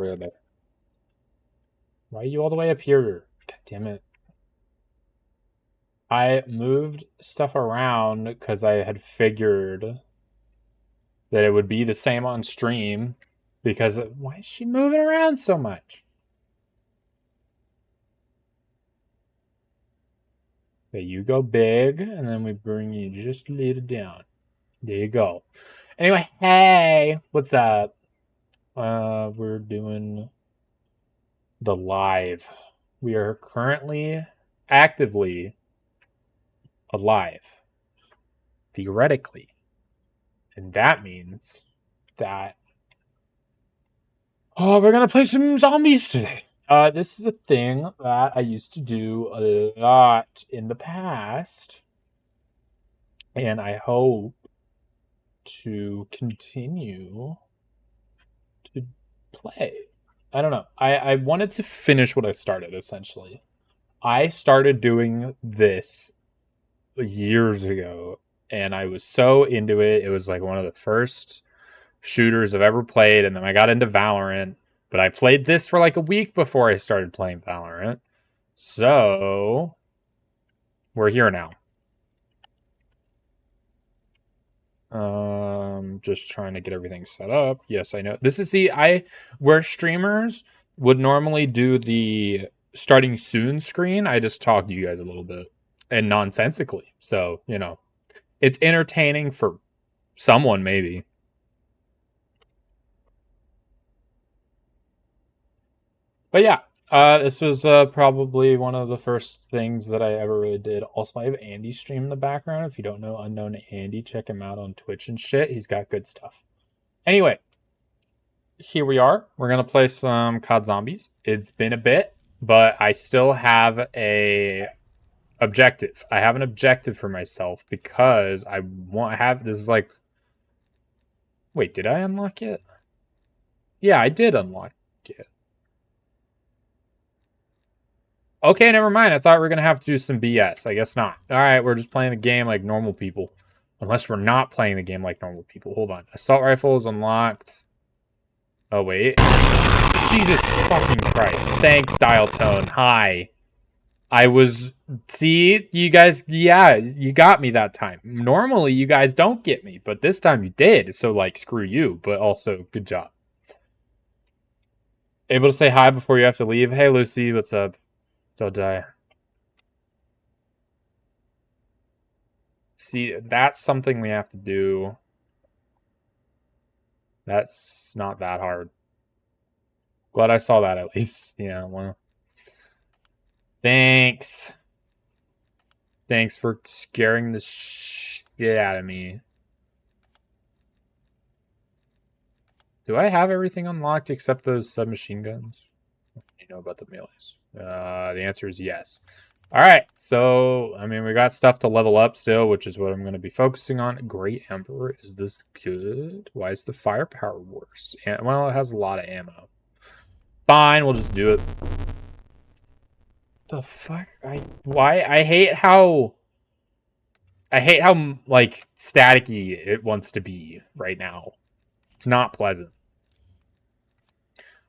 Where are they? Why are you all the way up here? God damn it. I moved stuff around because I had figured that it would be the same on stream. Because why is she moving around so much? Okay, you go big, and then we bring you just a little down. There you go. Anyway, hey, what's up? We're doing the live. We are currently actively alive, theoretically. And that means that we're gonna play some zombies today. This is a thing that I used to do a lot in the past, and I hope to continue to play. I don't know. I wanted to finish what I started, essentially. I started doing this years ago, and I was so into it. It was like one of the first shooters I've ever played, and then I got into Valorant. But I played this for like a week before I started playing Valorant. So we're here now. Just trying to get everything set up. Yes, I know. This is where streamers would normally do the starting soon screen. I just talked to you guys a little bit and nonsensically. So, you know, it's entertaining for someone maybe. But yeah, this was probably one of the first things that I ever really did. Also, I have Andy stream in the background. If you don't know Unknown Andy, check him out on Twitch and shit. He's got good stuff. Anyway, here we are. We're going to play some COD Zombies. It's been a bit, but I still have a objective. I have an objective for myself because I want to have this is like... Wait, did I unlock it? Yeah, I did unlock it. Okay, never mind. I thought we were going to have to do some BS. I guess not. All right, we're just playing the game like normal people. Unless we're not playing the game like normal people. Hold on. Assault rifle is unlocked. Oh, wait. Jesus fucking Christ. Thanks, dial tone. Hi. I was... See? You guys... Yeah, you got me that time. Normally, you guys don't get me. But this time you did. So, like, screw you. But also, good job. Able to say hi before you have to leave. Hey, Lucy. What's up? Don't die. See, that's something we have to do. That's not that hard. Glad I saw that at least. Yeah, well. Thanks. Thanks for scaring the shit out of me. Do I have everything unlocked except those submachine guns? You know about the melees. The answer is yes. All right, so, I mean, we got stuff to level up still, which is what I'm going to be focusing on. Great Emperor, is this good? Why is the firepower worse? Well, it has a lot of ammo. Fine, we'll just do it. The fuck? I hate how... like, staticky it wants to be right now. It's not pleasant.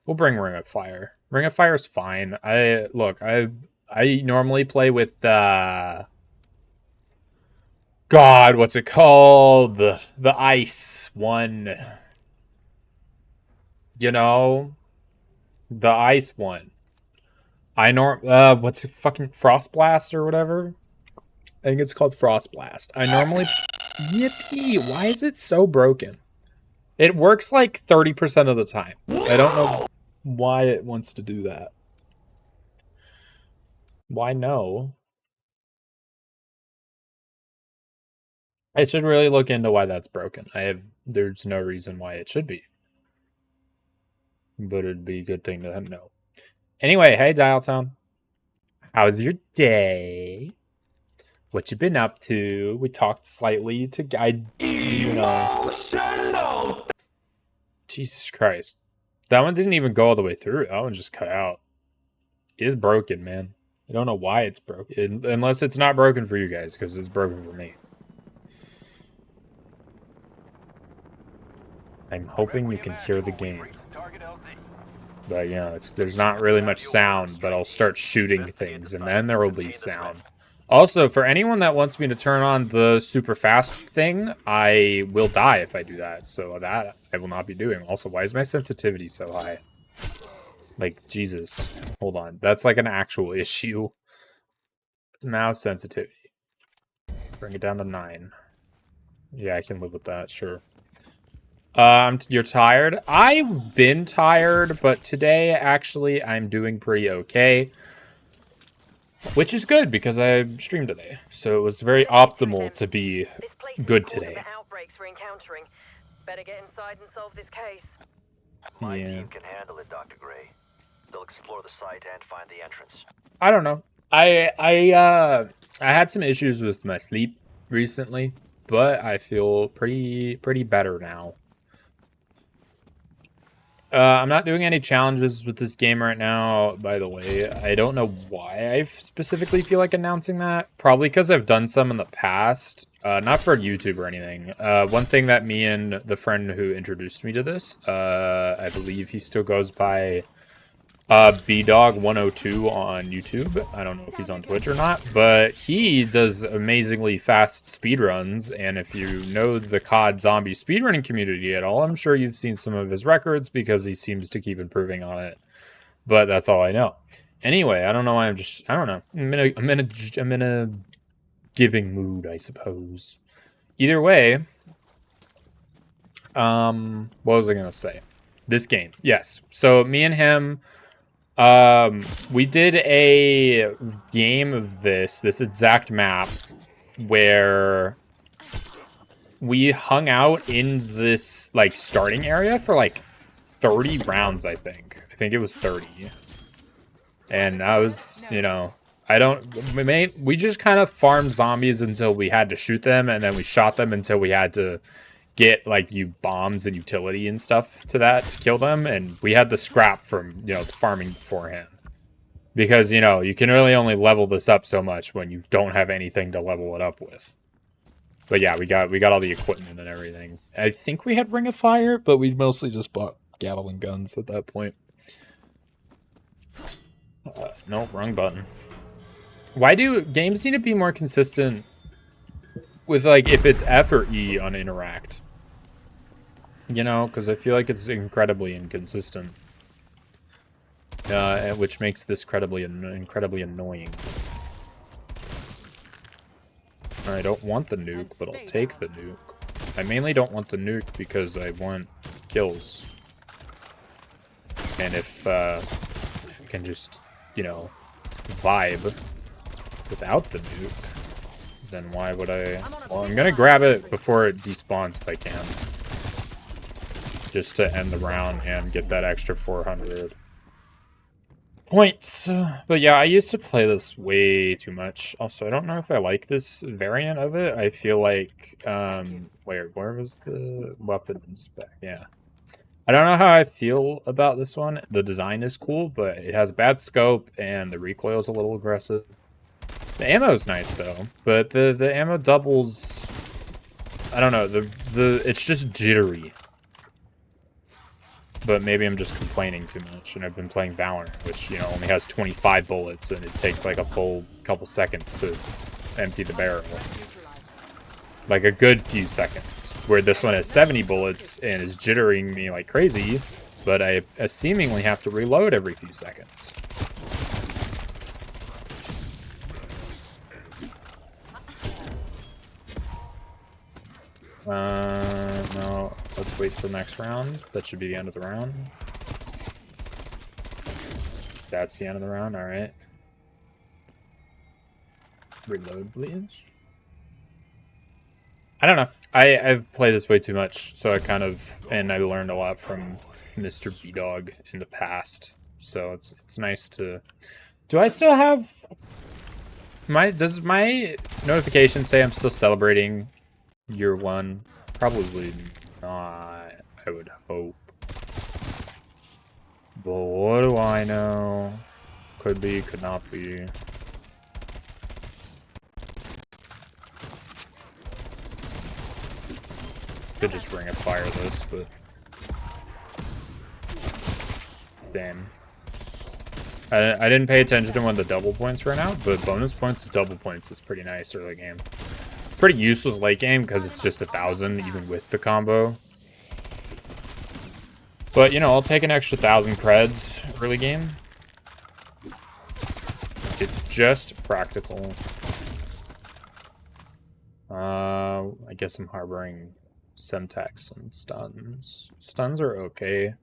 We'll bring Ring of Fire. Ring of Fire is fine. I normally play with God, what's it called? The ice one. You know? The ice one. What's it, fucking Frost Blast or whatever? I think it's called Frost Blast. I normally... Yippee! Why is it so broken? It works like 30% of the time. I don't know why it wants to do that. Why no? I should really look into why that's broken. There's no reason why it should be. But it'd be a good thing to know. Anyway, hey Dialtown. How's your day? What you been up to? We talked slightly to guide you know. Jesus Christ. That one didn't even go all the way through. That one just cut out. It is broken, man. I don't know why it's broken. Unless it's not broken for you guys, because it's broken for me. I'm hoping you can hear the game. But, you know, there's not really much sound, but I'll start shooting things, and then there will be sound. Also, for anyone that wants me to turn on the super fast thing, I will die if I do that. So that I will not be doing. Also, why is my sensitivity so high? Like, Jesus. Hold on. That's like an actual issue. Mouse sensitivity. Bring it down to 9. Yeah, I can live with that, sure. You're tired? I've been tired, but today, actually, I'm doing pretty okay. Which is good, because I streamed today. So it was very optimal to be good today. Better get inside and solve this case. My team can handle it, Dr. Gray. They'll explore the site and find the entrance. I don't know. I had some issues with my sleep recently, but I feel pretty better now. I'm not doing any challenges with this game right now, by the way. I don't know why I specifically feel like announcing that. Probably because I've done some in the past. Not for YouTube or anything. One thing that me and the friend who introduced me to this, I believe he still goes by BDog102 on YouTube. I don't know if he's on Twitch or not, but he does amazingly fast speedruns, and if you know the COD zombie speedrunning community at all, I'm sure you've seen some of his records because he seems to keep improving on it. But that's all I know. Anyway, I don't know why I don't know. I'm in a giving mood, I suppose. Either way, what was I gonna say? This game, yes. So me and him, we did a game of this exact map where we hung out in this like starting area for like 30 rounds, I think it was 30. And that was, you know, we just kind of farmed zombies until we had to shoot them, and then we shot them until we had to get like bombs and utility and stuff to kill them, and we had the scrap from, you know, the farming beforehand, because, you know, you can really only level this up so much when you don't have anything to level it up with. But yeah, we got all the equipment and everything. I think we had Ring of Fire, but we mostly just bought Gatling guns at that point. Nope, wrong button. Why do games need to be more consistent with, like, if it's F or E on interact? You know, because I feel like it's incredibly inconsistent. Which makes this incredibly annoying. I don't want the nuke, but I'll take the nuke. I mainly don't want the nuke because I want kills. And if I can just, you know, vibe without the nuke, then why would I? Well, I'm gonna grab it before it despawns if I can. Just to end the round and get that extra 400 points. But yeah, I used to play this way too much. Also, I don't know if I like this variant of it. I feel like, where was the weapon spec? Yeah. I don't know how I feel about this one. The design is cool, but it has bad scope and the recoil is a little aggressive. The ammo is nice though, but the ammo doubles. I don't know. It's just jittery. But maybe I'm just complaining too much, and I've been playing Valorant, which, you know, only has 25 bullets, and it takes like a full couple seconds to empty the barrel. Like a good few seconds. Where this one has 70 bullets and is jittering me like crazy, but I seemingly have to reload every few seconds. No, let's wait till next round. That should be the end of the round. That's the end of the round, alright. Reload, please. I don't know. I've played this way too much, so and I learned a lot from Mr. B-Dog in the past. So it's nice to... Do I still have... Does my notification say I'm still celebrating year 1? Probably not, I would hope. But what do I know? Could be, could not be. Could just Ring of Fire this, but... Damn. I didn't pay attention to when the double points ran out, but bonus points with double points is pretty nice early game. Pretty useless late game because it's just 1,000 even with the combo. But, you know, I'll take an extra 1,000 creds early game. It's just practical. I guess I'm harboring Semtex and stuns. Stuns are okay.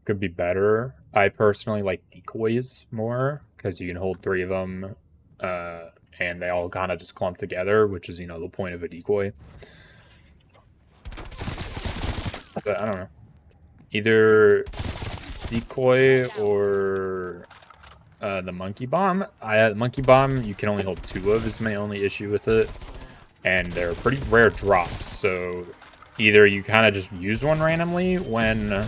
Could be better. I personally like decoys more because you can hold 3 of them and they all kind of just clump together, which is, you know, the point of a decoy. But I don't know. Either decoy or the monkey bomb. Monkey bomb you can only hold 2 of is my only issue with it. And they're pretty rare drops, so either you kind of just use one randomly when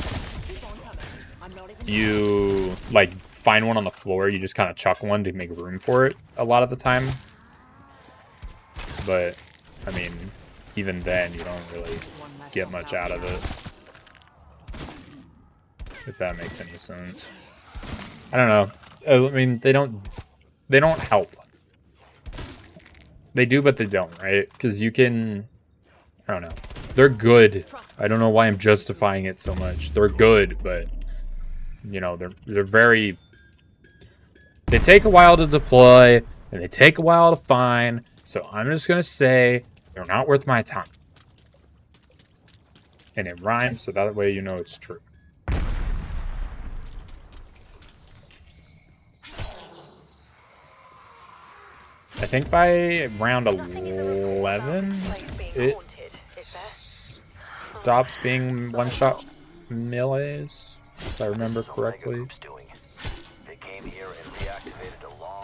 you like find one on the floor, you just kind of chuck one to make room for it a lot of the time. But I mean, even then you don't really get much out of it, if that makes any sense. I don't know. I mean, they don't help. They do, but they don't, right? Because you can, I don't know. They're good. I don't know why I'm justifying it so much. They're good, but you know, they're very. They take a while to deploy, and they take a while to find. So I'm just gonna say they're not worth my time. And it rhymes, so that way you know it's true. I think by round 11, it stops being one-shot melees, if I remember correctly.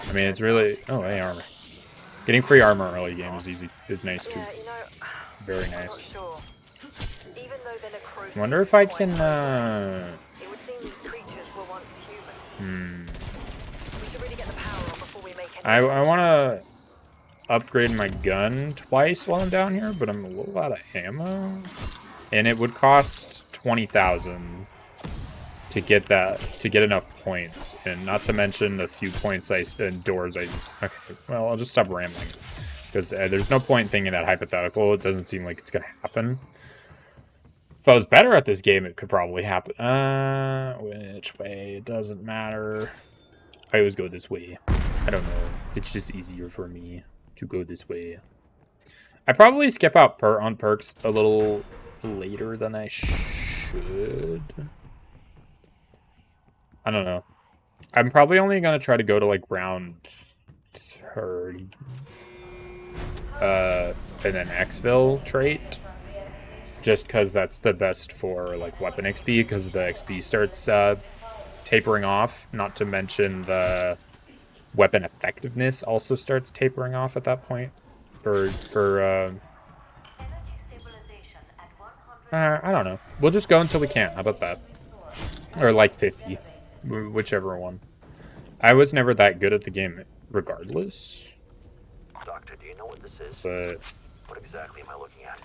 I mean, it's really... Oh, hey, armor. Getting free armor early game is easy. Is nice, too. Very nice. I wonder if I can, I want to upgrade my gun twice while I'm down here, but I'm a little out of ammo. And it would cost 20,000 to get that, to get enough points. And not to mention the few points and doors I just... Okay, well, I'll just stop rambling. Because there's no point in thinking that hypothetical. It doesn't seem like it's going to happen. If I was better at this game, it could probably happen. Which way? It doesn't matter. I always go this way. I don't know. It's just easier for me to go this way. I probably skip out on perks a little later than I should. I don't know. I'm probably only going to try to go to like round 30. And then exfil trait. Just because that's the best for like weapon XP, because the XP starts tapering off. Not to mention the weapon effectiveness also starts tapering off at that point. I don't know. We'll just go until we can't. How about that? Or like 50, whichever one. I was never that good at the game, regardless. Doctor, do you know what this is? But what exactly am I looking at?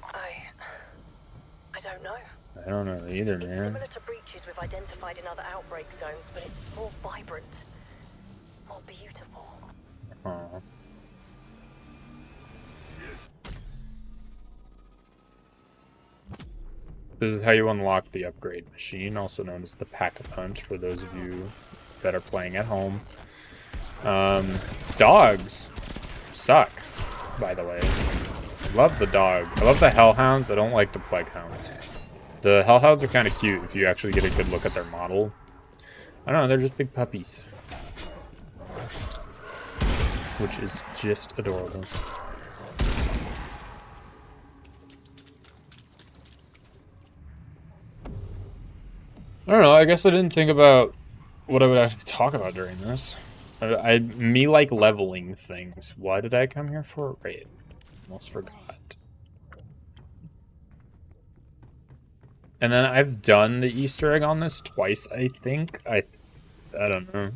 I don't know. I don't know either, It's man. similar to breaches we've identified in other outbreak zones, but it's more vibrant, more beautiful. Aww. This is how you unlock the upgrade machine, also known as the Pack-a-Punch, for those of you that are playing at home. Dogs suck, by the way. Love the dog. I love the hellhounds. I don't like the plaguehounds. The hellhounds are kind of cute if you actually get a good look at their model. I don't know, they're just big puppies. Which is just adorable. I don't know, I guess I didn't think about what I would actually talk about during this. Me like leveling things. Why did I come here for? Right. Almost forgot. And then I've done the Easter egg on this twice, I think. I don't know.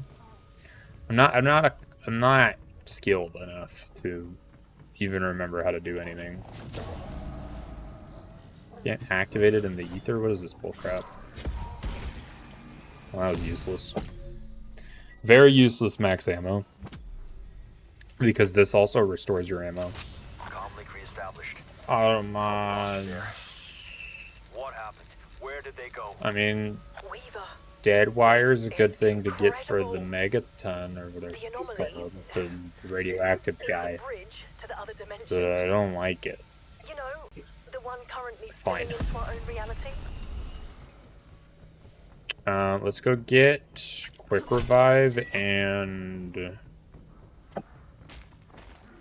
I'm not skilled enough to even remember how to do anything. Can't activate it in the ether? What is this bullcrap? Well, that was useless. Very useless max ammo. Because this also restores your ammo. Comlink reestablished. Oh man. What happened? Where did they go? I mean, Weaver. dead wire is a good thing to get for the Incredible. megaton or whatever The it's anomaly. called, the radioactive There's guy. a bridge to the other dimension. But I don't like it. You know, the one currently Fine. spilling into our own reality. Let's go get quick revive and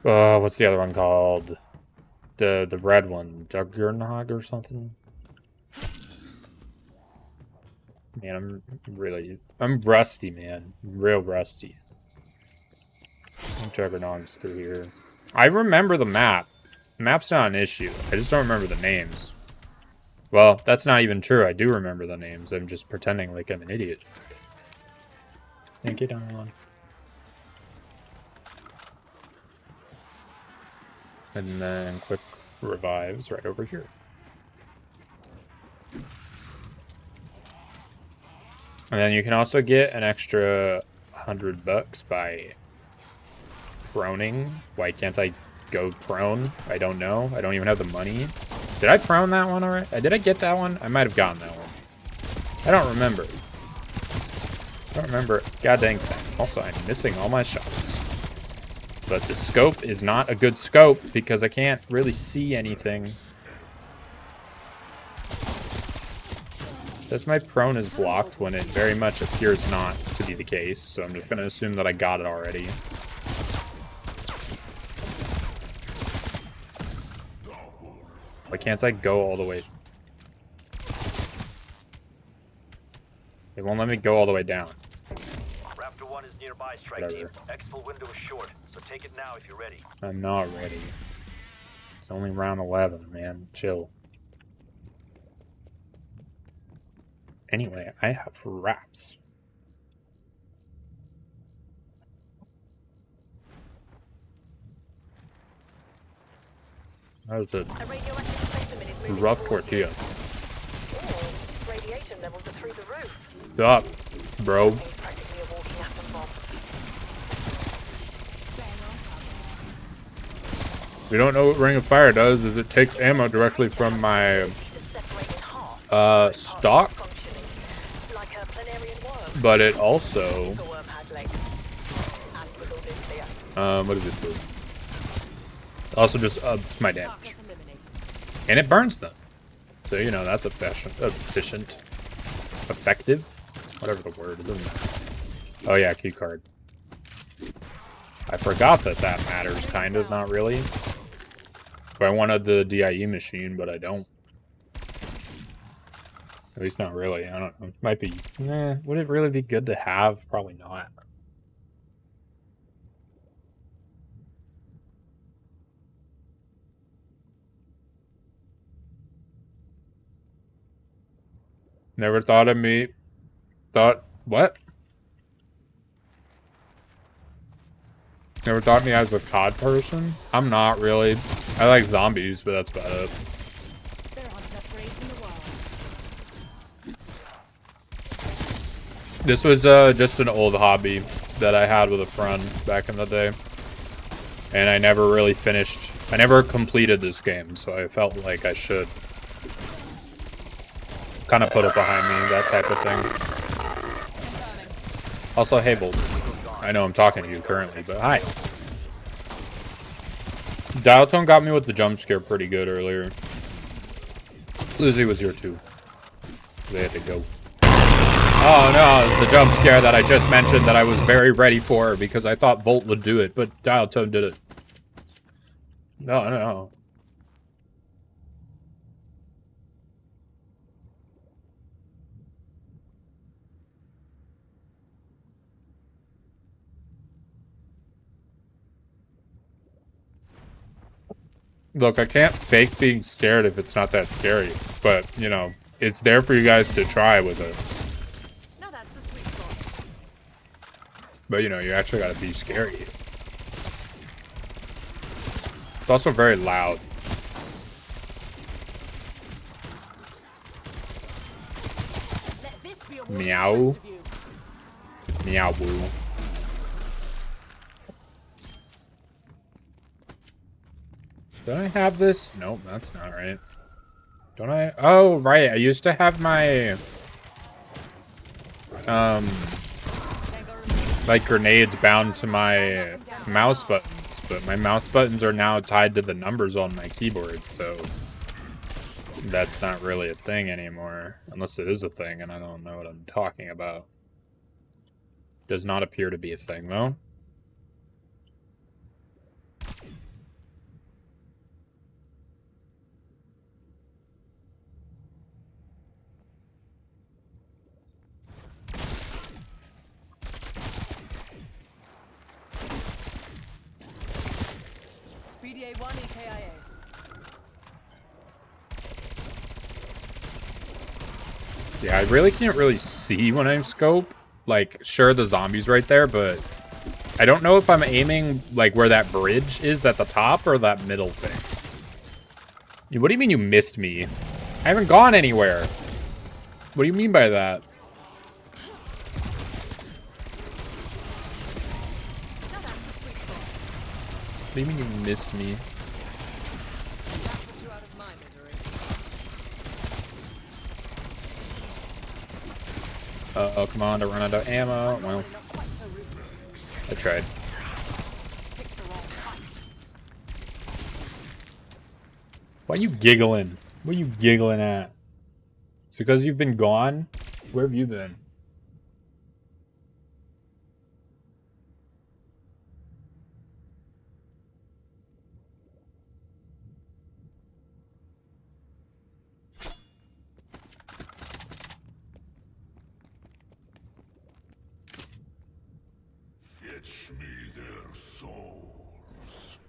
what's the other one called? The red one, Juggernog or something. Man, I'm rusty, man. I'm real rusty. Juggernaut's through here. I remember the map. The map's not an issue. I just don't remember the names. Well, that's not even true. I do remember the names. I'm just pretending like I'm an idiot. Thank you, Don. And then quick revives right over here. And then you can also get an extra $100 by proning. Why can't I go prone? I don't know. I don't even have the money. Did I prone that one already? Did I get that one? I might have gotten that one. I don't remember. I don't remember. God dang thing. Also, I'm missing all my shots. But the scope is not a good scope because I can't really see anything. That's my prone is blocked when it very much appears not to be the case. So I'm just going to assume that I got it already. Why can't I go all the way? It won't let me go all the way down. Raptor 1 is nearby, strike Whatever. team. Exfil window is short, so take it now if you're ready. I'm not ready. It's only round 11, man. Chill. Anyway, I have wraps. That was a A radioactive specimen is moving rough towards tortilla. you. Oh, radiation levels are through the roof. Stop, bro. He's practically a walking atom bomb. We don't know what Ring of Fire does, is it takes ammo directly from my To separate in half. stock, Functioning like a planarian worm. but it also The worm had legs. And was all nuclear. what does it do? Also just ups my damage. And it burns them. So, you know, that's efficient. Effective? Whatever the word is. Oh yeah, key card. I forgot that matters, kind of, not really. I wanted the DIE machine, but I don't. At least not really, I don't know. Might be, would it really be good to have? Probably not. Never thought of me. What? Never thought me as a COD person? I'm not really. I like zombies, but that's about it. There aren't enough graves in the world. This was just an old hobby that I had with a friend back in the day. And I never really finished. I never completed this game, so I felt like I should kind of put it behind me, that type of thing. Also, hey, Bolt. I know I'm talking to you currently, but hi. Dial tone got me with the jump scare pretty good earlier. Lizzie was here too. They had to go. Oh no, the jump scare that I just mentioned that I was very ready for because I thought Volt would do it, but Dial tone did it. No. Look, I can't fake being scared if it's not that scary, but, you know, it's there for you guys to try with it. Now that's the sweet spot. But, you know, you actually gotta be scary. It's also very loud. Let this be a warning to the Meow. rest of you. Meow woo. Don't I have this? Nope, that's not right. Don't I? Oh, right. I used to have my like grenades bound to my mouse buttons, but my mouse buttons are now tied to the numbers on my keyboard, so that's not really a thing anymore. Unless it is a thing and I don't know what I'm talking about. Does not appear to be a thing, though. BDA 1 EKIA. Yeah, I really can't really see when I scope. Like, sure, the zombie's right there, but I don't know if I'm aiming, like, where that bridge is at the top or that middle thing. What do you mean you missed me? I haven't gone anywhere. What do you mean by that? What do you mean you missed me? Uh-oh, come on, to run out of ammo. Well, I tried. Why are you giggling? What are you giggling at? It's because you've been gone? Where have you been?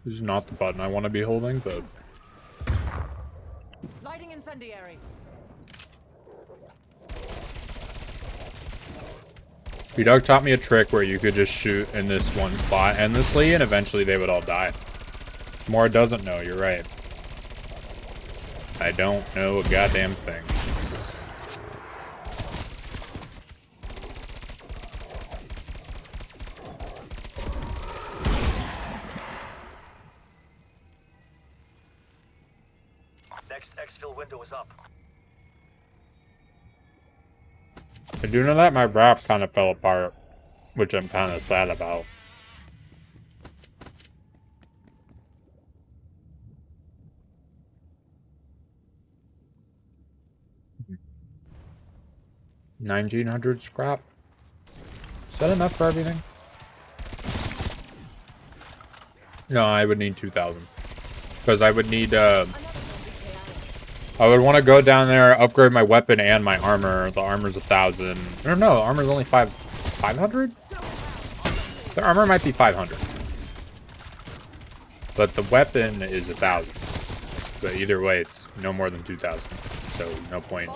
This is not the button I want to be holding, but... Lighting incendiary. B-Dog taught me a trick where you could just shoot in this one spot endlessly, and eventually they would all die. Mora doesn't know, you're right. I don't know a goddamn thing. Next exfil window is up. I do know that my wrap kind of fell apart, which I'm kind of sad about. $1,900 scrap. Is that enough for everything? No, I would need 2,000. Because I would need, I would want to go down there, upgrade my weapon and my armor. The armor's 1,000. No, the armor's only 500? The armor might be 500. But the weapon is 1,000. But either way, it's no more than 2,000. So no point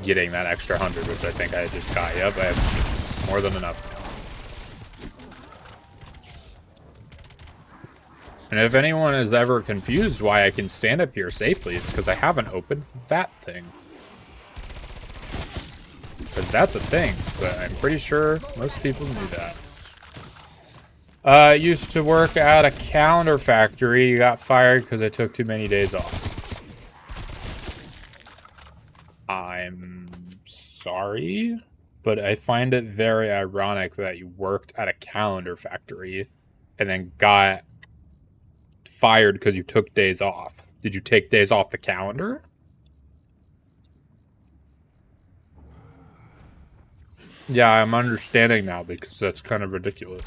getting that extra 100, which I think I just got. Yep, I have more than enough. And if anyone is ever confused why I can stand up here safely, it's because I haven't opened that thing. Because that's a thing, but I'm pretty sure most people knew that. I used to work at a calendar factory. Got fired because I took too many days off. I'm sorry, but I find it very ironic that you worked at a calendar factory and then got fired because you took days off. Did you take days off the calendar? Yeah, I'm understanding now because that's kind of ridiculous.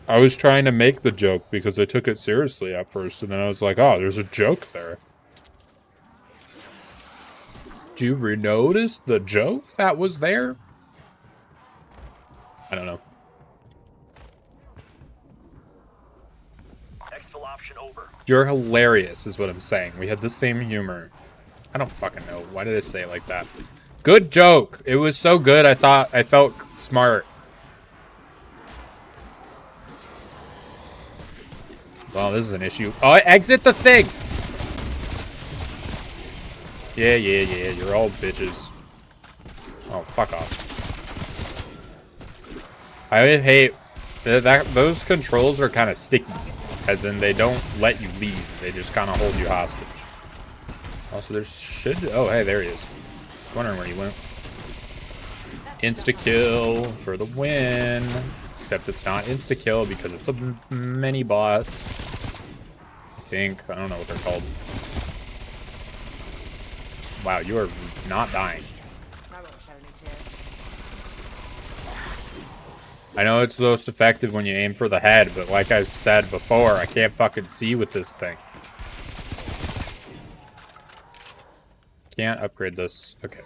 I was trying to make the joke because I took it seriously at first, and then I was like, oh, there's a joke there. Do you notice the joke that was there? I don't know. Exfil option over. You're hilarious, is what I'm saying. We had the same humor. I don't fucking know. Why did I say it like that? Good joke. It was so good, I felt smart. Well, this is an issue. Oh, exit the thing! Yeah, you're all bitches. Oh, fuck off. I hate that those controls are kind of sticky, as in they don't let you leave. They just kind of hold you hostage. Also, there should... Oh, hey, there he is. I was wondering where he went. Insta-kill for the win. Except it's not insta-kill because it's a mini-boss. I think. I don't know what they're called. Wow, you are not dying. I know it's most effective when you aim for the head, but like I've said before, I can't fucking see with this thing. Can't upgrade this. Okay.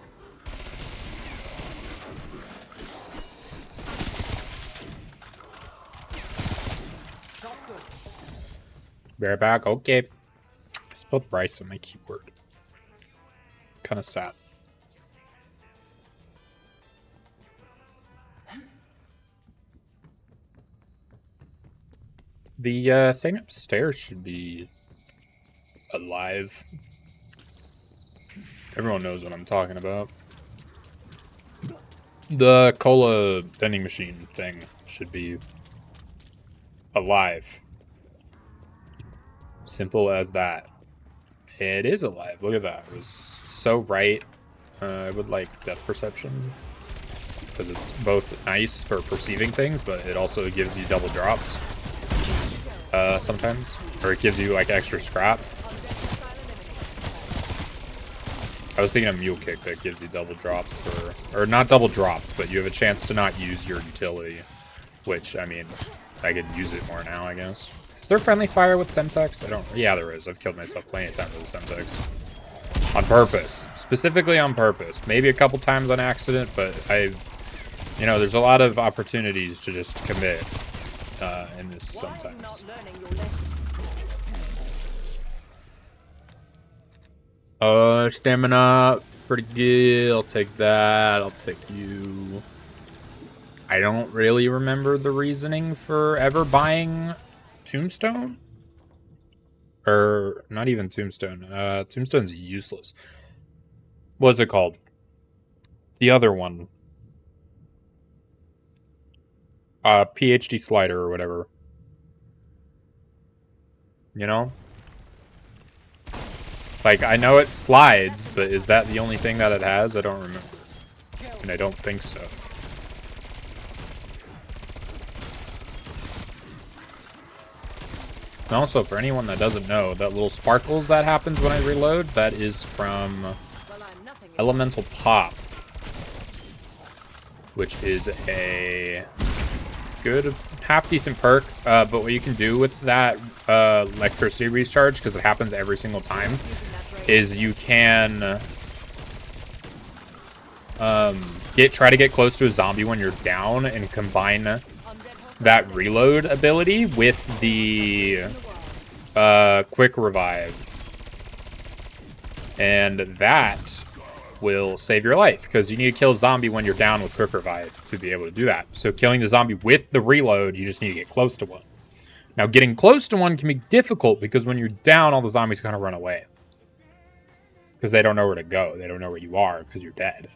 Bear back. Okay. I spelled Bryce on my keyboard. Kind of sad. The thing upstairs should be alive. Everyone knows what I'm talking about. The cola vending machine thing should be alive. Simple as that. It is alive. Look at that. It was so right. I would like depth perception. Because it's both nice for perceiving things, but it also gives you double drops. Sometimes. Or it gives you like extra scrap. I was thinking a mule kick that gives you double drops for... Or not double drops, but you have a chance to not use your utility. Which, I mean, I could use it more now, I guess. Is there friendly fire with Semtex? I don't... Yeah, there is. I've killed myself plenty of times with Semtex. On purpose. Specifically on purpose. Maybe a couple times on accident, but you know, there's a lot of opportunities to just commit in this sometimes. Stamina. Pretty good. I'll take that. I'll take you. I don't really remember the reasoning for ever buying Tombstone. Or, not even Tombstone. Tombstone's useless. What's it called? The other one. PhD slider or whatever. You know? Like, I know it slides, but is that the only thing that it has? I don't remember. And I don't think so. And also, for anyone that doesn't know, that little sparkles that happens when I reload, that is from Elemental Pop. Which is a good, half-decent perk. But what you can do with that electricity recharge, because it happens every single time, is you can try to get close to a zombie when you're down and combine that reload ability with the quick revive. And that will save your life, because you need to kill a zombie when you're down with quick revive to be able to do that. So killing the zombie with the reload, you just need to get close to one. Now, getting close to one can be difficult, because when you're down, all the zombies kind of run away. Because they don't know where to go. They don't know where you are, because you're dead.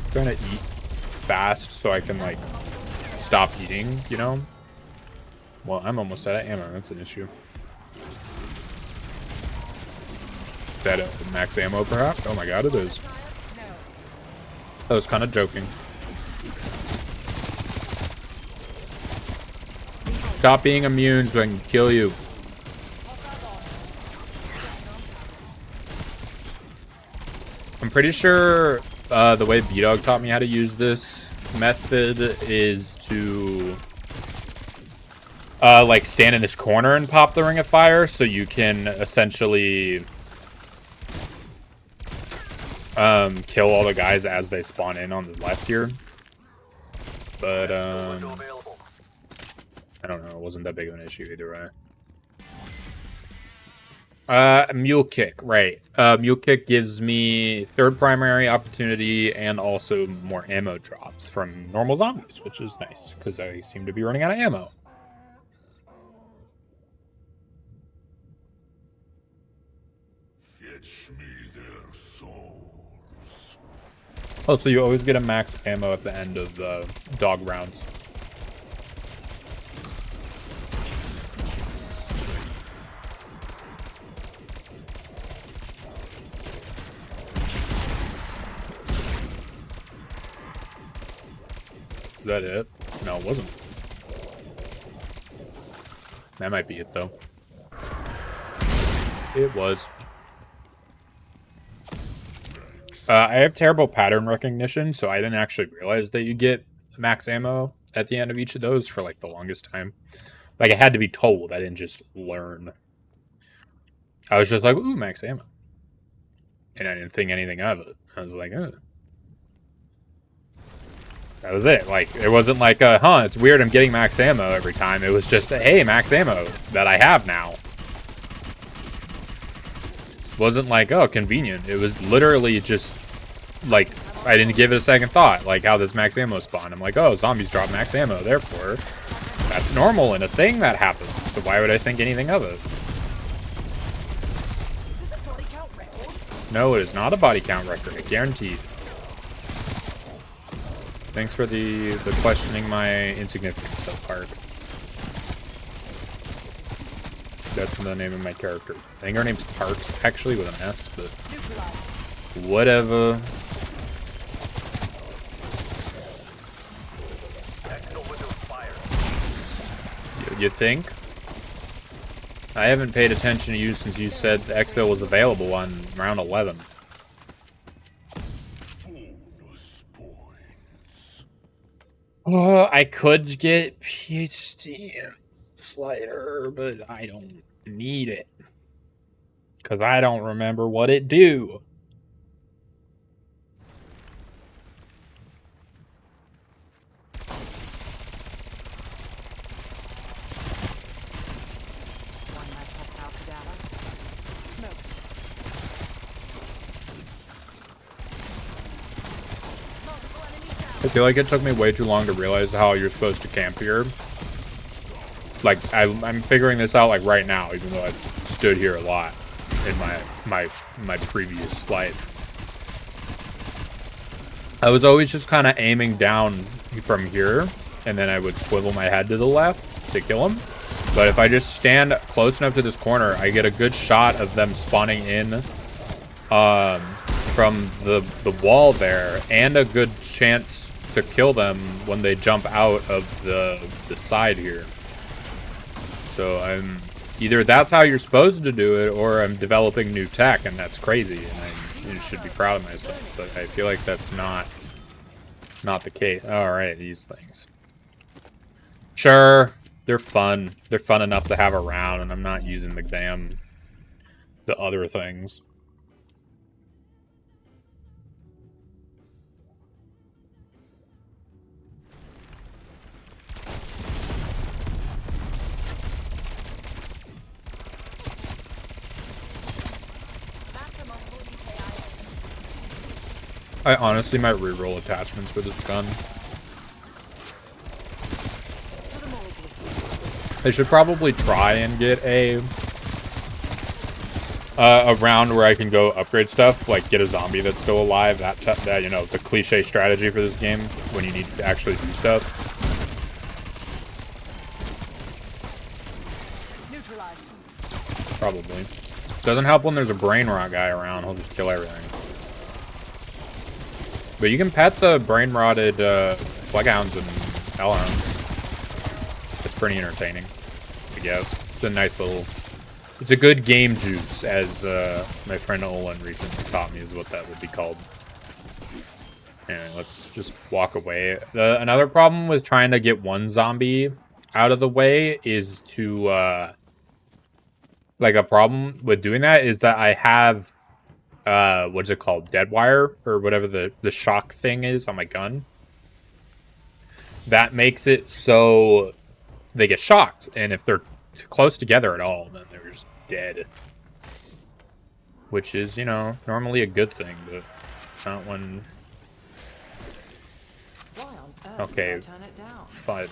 I'm trying to eat fast so I can, like, stop eating, you know? Well, I'm almost out of ammo. That's an issue. Is that a max ammo, perhaps? Oh my god, it is. I was kind of joking. Stop being immune so I can kill you. I'm pretty sure the way B-Dog taught me how to use this method is to like stand in this corner and pop the ring of fire, so you can essentially kill all the guys as they spawn in on the left here. But I don't know, it wasn't that big of an issue either way. Mule Kick, right. Mule Kick gives me third primary opportunity and also more ammo drops from normal zombies, which is nice, because I seem to be running out of ammo. Fetch me their souls. Oh, so you always get a max ammo at the end of the dog rounds. Is that it? No, it wasn't. That might be it, though. It was. I have terrible pattern recognition, so I didn't actually realize that you get max ammo at the end of each of those for, like, the longest time. Like, I had to be told. I didn't just learn. I was just like, ooh, max ammo. And I didn't think anything of it. I was like, oh. That was it. Like, it wasn't like, huh, it's weird I'm getting max ammo every time. It was just, hey, max ammo that I have now. Wasn't like, oh, convenient. It was literally just, like, I didn't give it a second thought. Like, how this max ammo spawned. I'm like, oh, zombies drop max ammo. Therefore, that's normal and a thing that happens. So why would I think anything of it? Is this a body count record? No, it is not a body count record. I guarantee. Thanks for the questioning my insignificance though, Park. That's the name of my character. I think her name's Parks, actually, with an S, but whatever. You think? I haven't paid attention to you since you said the exfil was available on round 11. I could get PhD slider, but I don't need it. Because I don't remember what it do. One less hostile cadaver. Smoke. I feel like it took me way too long to realize how you're supposed to camp here. Like, I'm figuring this out, like, right now, even though I've stood here a lot in my previous life. I was always just kind of aiming down from here, and then I would swivel my head to the left to kill him. But if I just stand close enough to this corner, I get a good shot of them spawning in from the wall there, and a good chance to kill them when they jump out of the side here. So I'm either that's how you're supposed to do it, or I'm developing new tech, and that's crazy, and I should be proud of myself. But I feel like that's not the case. All right, these things. Sure, they're fun. They're fun enough to have around, and I'm not using the other things. I honestly might reroll attachments for this gun. I should probably try and get a round where I can go upgrade stuff, like get a zombie that's still alive. That you know, the cliche strategy for this game when you need to actually do stuff. Neutralized. Probably. Doesn't help when there's a brain rot guy around. He'll just kill everything. But you can pet the brain-rotted Slughounds and Hellhounds. It's pretty entertaining, I guess. It's a nice little... It's a good game juice, as my friend Olin recently taught me is what that would be called. Anyway, let's just walk away. Another problem with trying to get one zombie out of the way is to... like, a problem with doing that is that I have... what's it called? Dead wire? Or whatever the shock thing is on my gun. That makes it so they get shocked. And if they're close together at all, then they're just dead. which is, you know, normally a good thing, but not when... Why on earth Okay, would I turn it down? fine.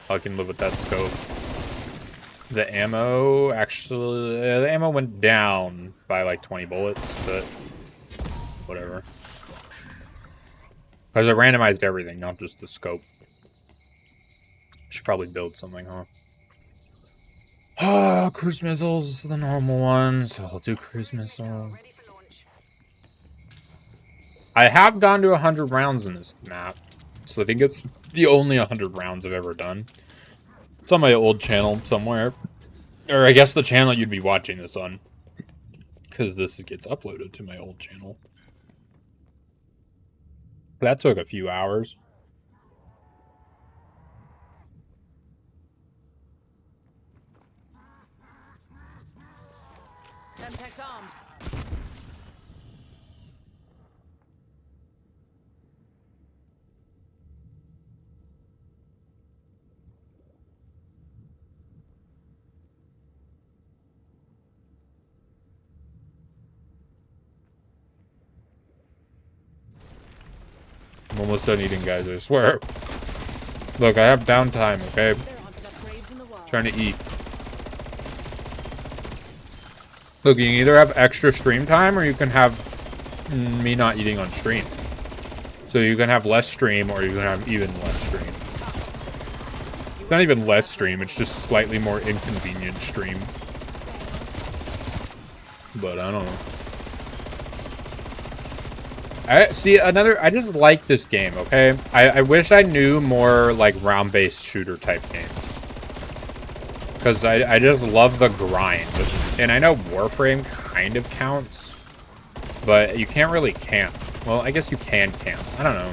I can live with that scope. The ammo, actually, the ammo went down by like 20 bullets, but whatever. Because I randomized everything, not just the scope. Should probably build something, huh? Ah, cruise missiles, the normal ones. I'll do cruise missile. Ready for launch. I have gone to 100 rounds in this map, so I think it's the only 100 rounds I've ever done. It's on my old channel somewhere. Or I guess the channel you'd be watching this on. Because this gets uploaded to my old channel. That took a few hours. Semtex armed. I'm almost done eating, guys, I swear. Look, I have downtime, okay? There aren't enough graves in the world. Trying to eat. Look, you can either have extra stream time or you can have me not eating on stream. So you can have less stream or you can have even less stream. It's not even less stream, it's just slightly more inconvenient stream. But I don't know. I just like this game, okay? I wish I knew more like round-based shooter type games. Because I just love the grind. And I know Warframe kind of counts, but you can't really camp. Well, I guess you can camp. I don't know.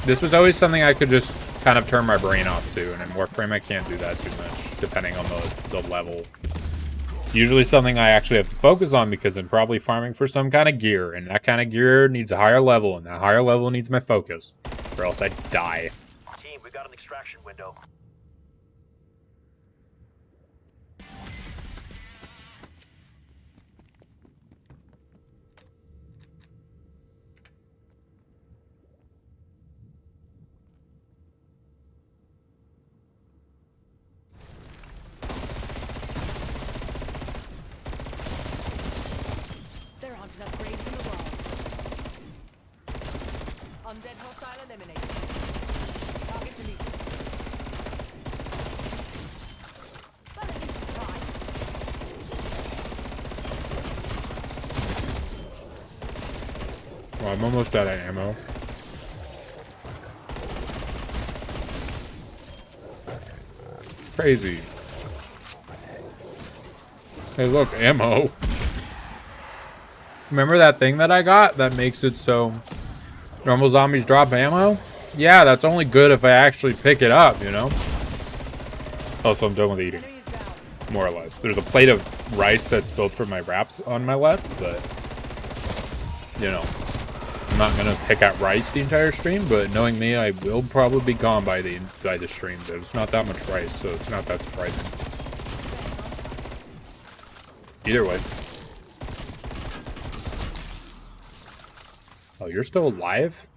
This was always something I could just kind of turn my brain off to, and in Warframe I can't do that too much, depending on the level. It's usually something I actually have to focus on because I'm probably farming for some kind of gear, and that kind of gear needs a higher level, and that higher level needs my focus, or else I die. Team, we got an extraction window. There aren't enough graves in the world. Undead hostile eliminated. Target deleted. Well, at least you tried. Well, I'm almost out of ammo. Crazy. Hey, look, ammo. Remember that thing that I got that makes it so normal zombies drop ammo? Yeah, that's only good if I actually pick it up, you know? Also, I'm done with eating. Enemy is down. More or less. There's a plate of rice that's built for my wraps on my left, but, you know, I'm not going to pick at rice the entire stream, but knowing me, I will probably be gone by the stream. There's not that much rice, so it's not that surprising. Either way. Oh, you're still alive?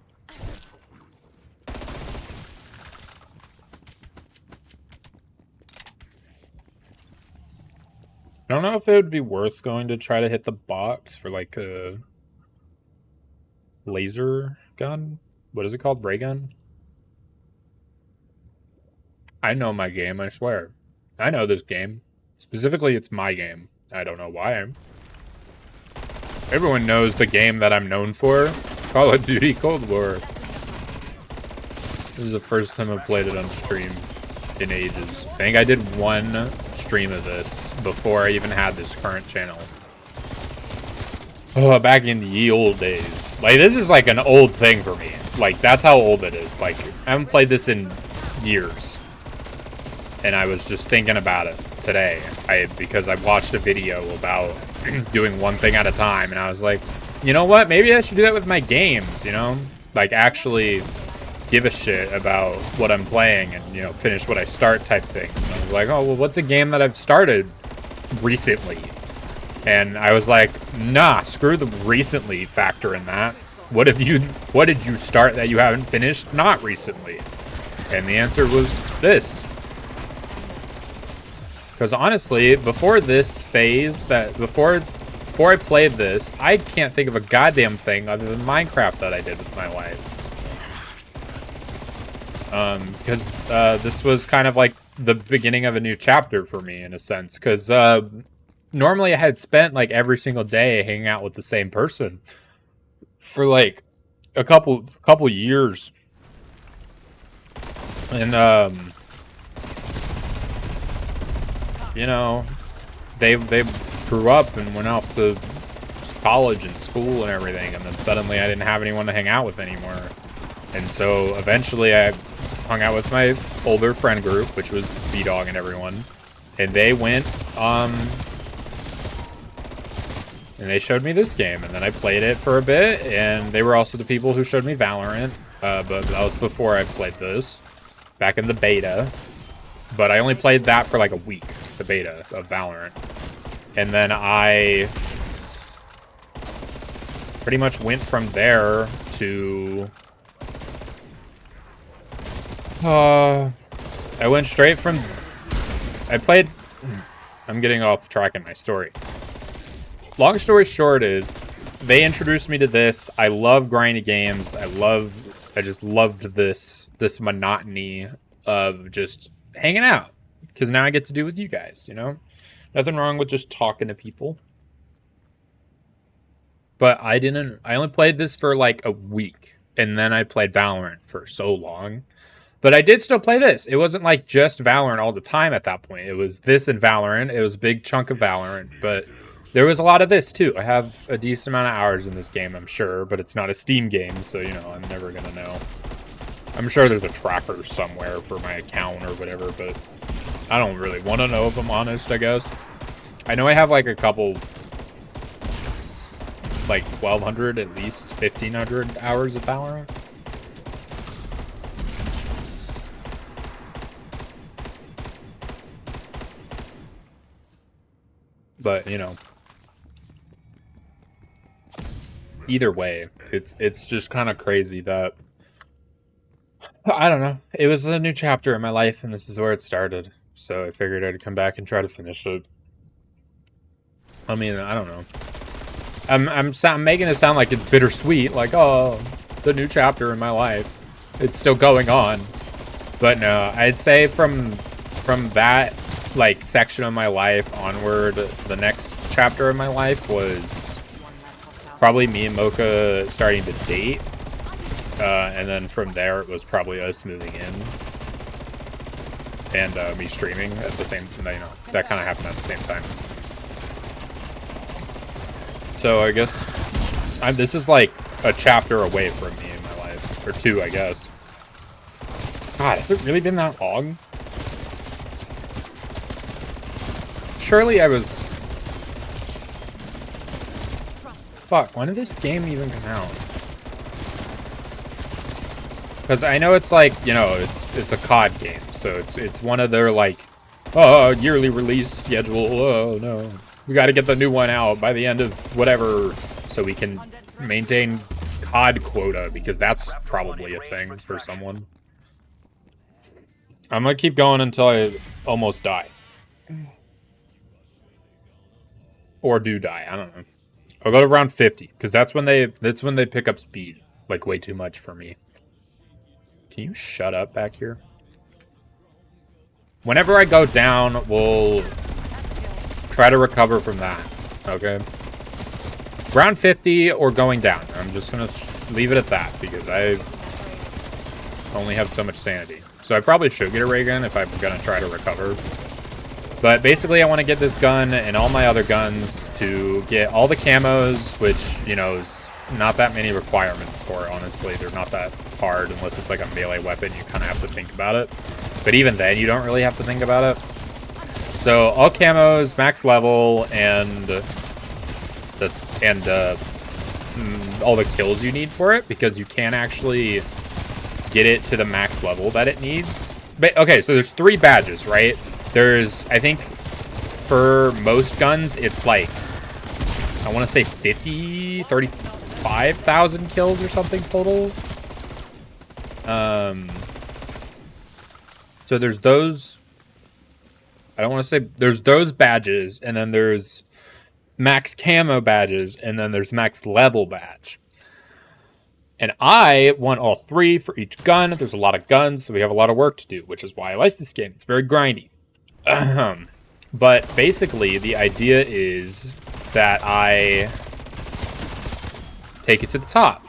I don't know if it would be worth going to try to hit the box for like a laser gun. What is it called? Ray gun? I know my game, I swear. I know this game. Specifically, it's my game. I don't know why. Everyone knows the game that I'm known for. Call of Duty Cold War. This is the first time I've played it on stream in ages. I think I did one stream of this before I even had this current channel. Oh, back in the ye old days. Like, this is like an old thing for me. Like, that's how old it is. Like, I haven't played this in years. And I was just thinking about it today. Because I watched a video about doing one thing at a time. And I was like, you know what? Maybe I should do that with my games, you know? Like, actually give a shit about what I'm playing and, you know, finish what I start type thing. And I was like, oh, well, what's a game that I've started recently? And I was like, nah, screw the recently factor in that. What did you start that you haven't finished not recently? And the answer was this. Because honestly, before this phase, before I played this, I can't think of a goddamn thing other than Minecraft that I did with my life. Because this was kind of like the beginning of a new chapter for me in a sense. Because normally I had spent like every single day hanging out with the same person for like a couple years. And you know, they grew up and went off to college and school and everything, and then suddenly I didn't have anyone to hang out with anymore. And so eventually I hung out with my older friend group, which was B-Dog and everyone, and they went and they showed me this game, and then I played it for a bit, and they were also the people who showed me Valorant, but that was before I played this, back in the beta. But I only played that for like a week, the beta of Valorant. And then I pretty much went from there to... I went straight from... I played... I'm getting off track in my story. Long story short is, they introduced me to this. I love grindy games. I just loved this monotony of just hanging out. Because now I get to do with you guys, you know? Nothing wrong with just talking to people. But I only played this for like a week. And then I played Valorant for so long. But I did still play this. It wasn't like just Valorant all the time at that point. It was this and Valorant. It was a big chunk of Valorant. But there was a lot of this too. I have a decent amount of hours in this game, I'm sure. But it's not a Steam game, so, you know, I'm never going to know. I'm sure there's a tracker somewhere for my account or whatever, but I don't really want to know if I'm honest, I guess. I know I have like a couple, like 1,200, at least 1,500 hours of Valorant. But, you know, either way, it's just kind of crazy that, I don't know. It was a new chapter in my life, and this is where it started. So I figured I'd come back and try to finish it. I mean, I don't know. I'm making it sound like it's bittersweet, like, oh, the new chapter in my life. It's still going on. But no, I'd say from that, like, section of my life onward, the next chapter of my life was probably me and Mocha starting to date. And then from there, it was probably us moving in. And me streaming at the same, you know, that kind of happened at the same time. So I guess this is like a chapter away from me in my life. Or two, I guess. God, has it really been that long? Surely I was... Fuck, when did this game even come out? Because I know it's like, you know, it's a COD game, so it's one of their like, oh, yearly release schedule. Oh no, we got to get the new one out by the end of whatever, so we can maintain COD quota, because that's probably a thing for someone. I'm gonna keep going until I almost die, or do die. I don't know. I'll go to round 50, because that's when they pick up speed, like way too much for me. Can you shut up back here? Whenever I go down, we'll try to recover from that, okay? Round 50 or going down. I'm just going to leave it at that because I only have so much sanity. So I probably should get a ray gun if I'm going to try to recover. But basically, I want to get this gun and all my other guns to get all the camos, which, you know, is not that many requirements for it, honestly. They're not that hard unless it's like a melee weapon. You kind of have to think about it. But even then, you don't really have to think about it. So all camos, max level, and all the kills you need for it, because you can actually get it to the max level that it needs. But okay, so there's 3 badges, right? There's, I think, for most guns, it's like I want to say 35,000 kills or something total. So there's those. I don't want to say there's those badges, and then there's max camo badges, and then there's max level badge. And I want all 3 for each gun. There's a lot of guns, so we have a lot of work to do, which is why I like this game. It's very grindy. But basically, the idea is that I take it to the top,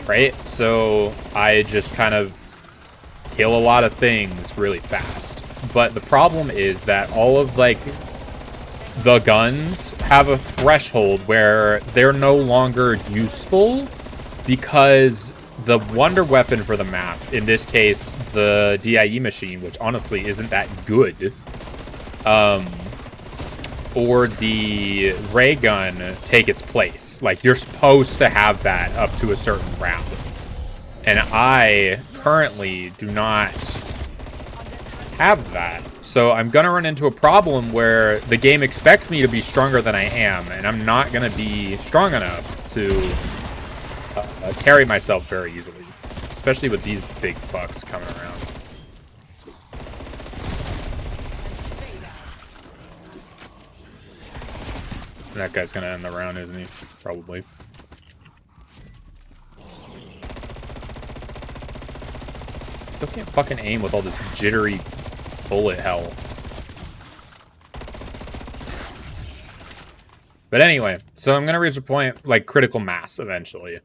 right? So I just kind of kill a lot of things really fast. But the problem is that all of, like, the guns have a threshold where they're no longer useful because the wonder weapon for the map, in this case, the DIE machine, which honestly isn't that good, or the ray gun take its place. Like, you're supposed to have that up to a certain round. And I currently do not have that. So I'm gonna run into a problem where the game expects me to be stronger than I am, and I'm not gonna be strong enough to carry myself very easily, especially with these big fucks coming around. And that guy's gonna end the round, isn't he? Probably. Still can't fucking aim with all this jittery bullet hell. But anyway, so I'm gonna reach a point like critical mass eventually,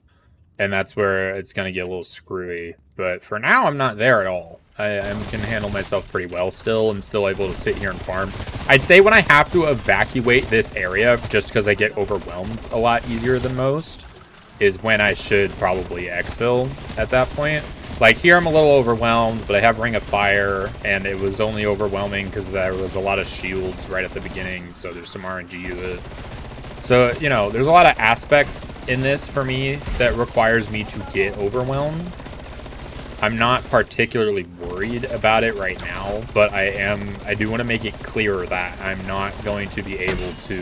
and that's where it's gonna get a little screwy. But for now, I'm not there at all. I can handle myself pretty well still. I'm still able to sit here and farm. I'd say when I have to evacuate this area, just because I get overwhelmed a lot easier than most, is when I should probably exfil at that point. Like here, I'm a little overwhelmed, but I have Ring of Fire, and it was only overwhelming because there was a lot of shields right at the beginning, so there's some RNG to it. So, you know, there's a lot of aspects in this for me that requires me to get overwhelmed. I'm not particularly worried about it right now, but I do want to make it clear that I'm not going to be able to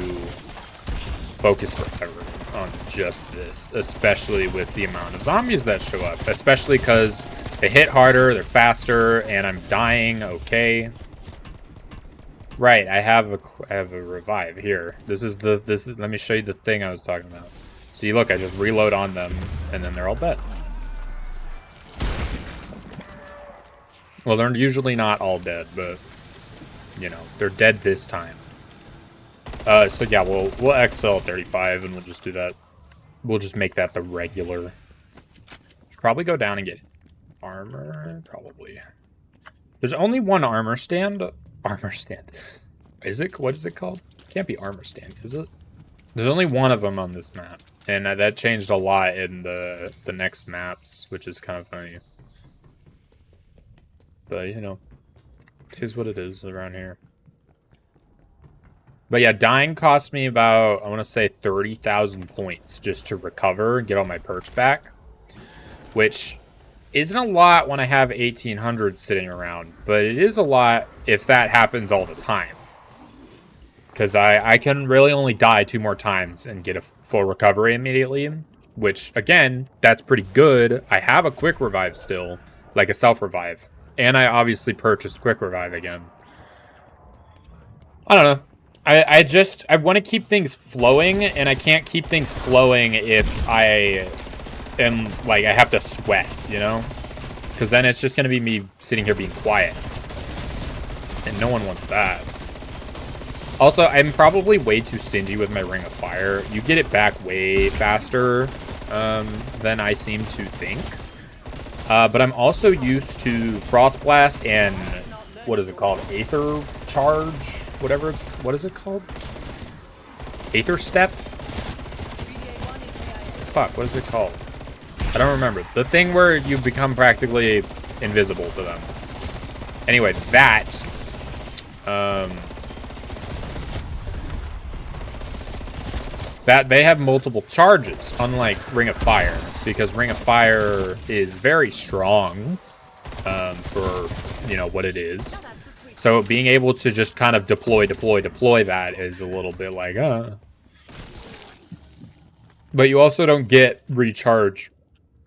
focus forever on just this, especially with the amount of zombies that show up, especially because they hit harder, they're faster, and I'm dying. Okay. Right, I have a revive here. This is let me show you the thing I was talking about. See, look, I just reload on them, and then they're all dead. Well, they're usually not all dead, but, you know, they're dead this time. So yeah, we'll exfil 35, and we'll just do that. We'll just make that the regular. Should probably go down and get armor, probably. There's only one armor stand. Armor stand. Is it? What is it called? Can't be armor stand, is it? There's only one of them on this map, and that changed a lot in the next maps, which is kind of funny. But, you know, it is what it is around here. But yeah, dying cost me about, I want to say 30,000 points just to recover and get all my perks back. Which isn't a lot when I have 1,800 sitting around. But it is a lot if that happens all the time. Because I can really only die 2 more times and get a full recovery immediately. Which, again, that's pretty good. I have a quick revive still. Like a self-revive. And I obviously purchased quick revive again. I don't know. I want to keep things flowing, and I can't keep things flowing if I am, like, I have to sweat, you know? Because then it's just going to be me sitting here being quiet. And no one wants that. Also, I'm probably way too stingy with my Ring of Fire. You get it back way faster than I seem to think. But I'm also used to Frost Blast and, what is it called? Aether Charge? Whatever it's, what is it called? Aether Step? Fuck, what is it called? I don't remember. The thing where you become practically invisible to them. Anyway, that, that they have multiple charges, unlike Ring of Fire, because Ring of Fire is very strong, for, you know, what it is. So being able to just kind of deploy that is a little bit like, But you also don't get recharge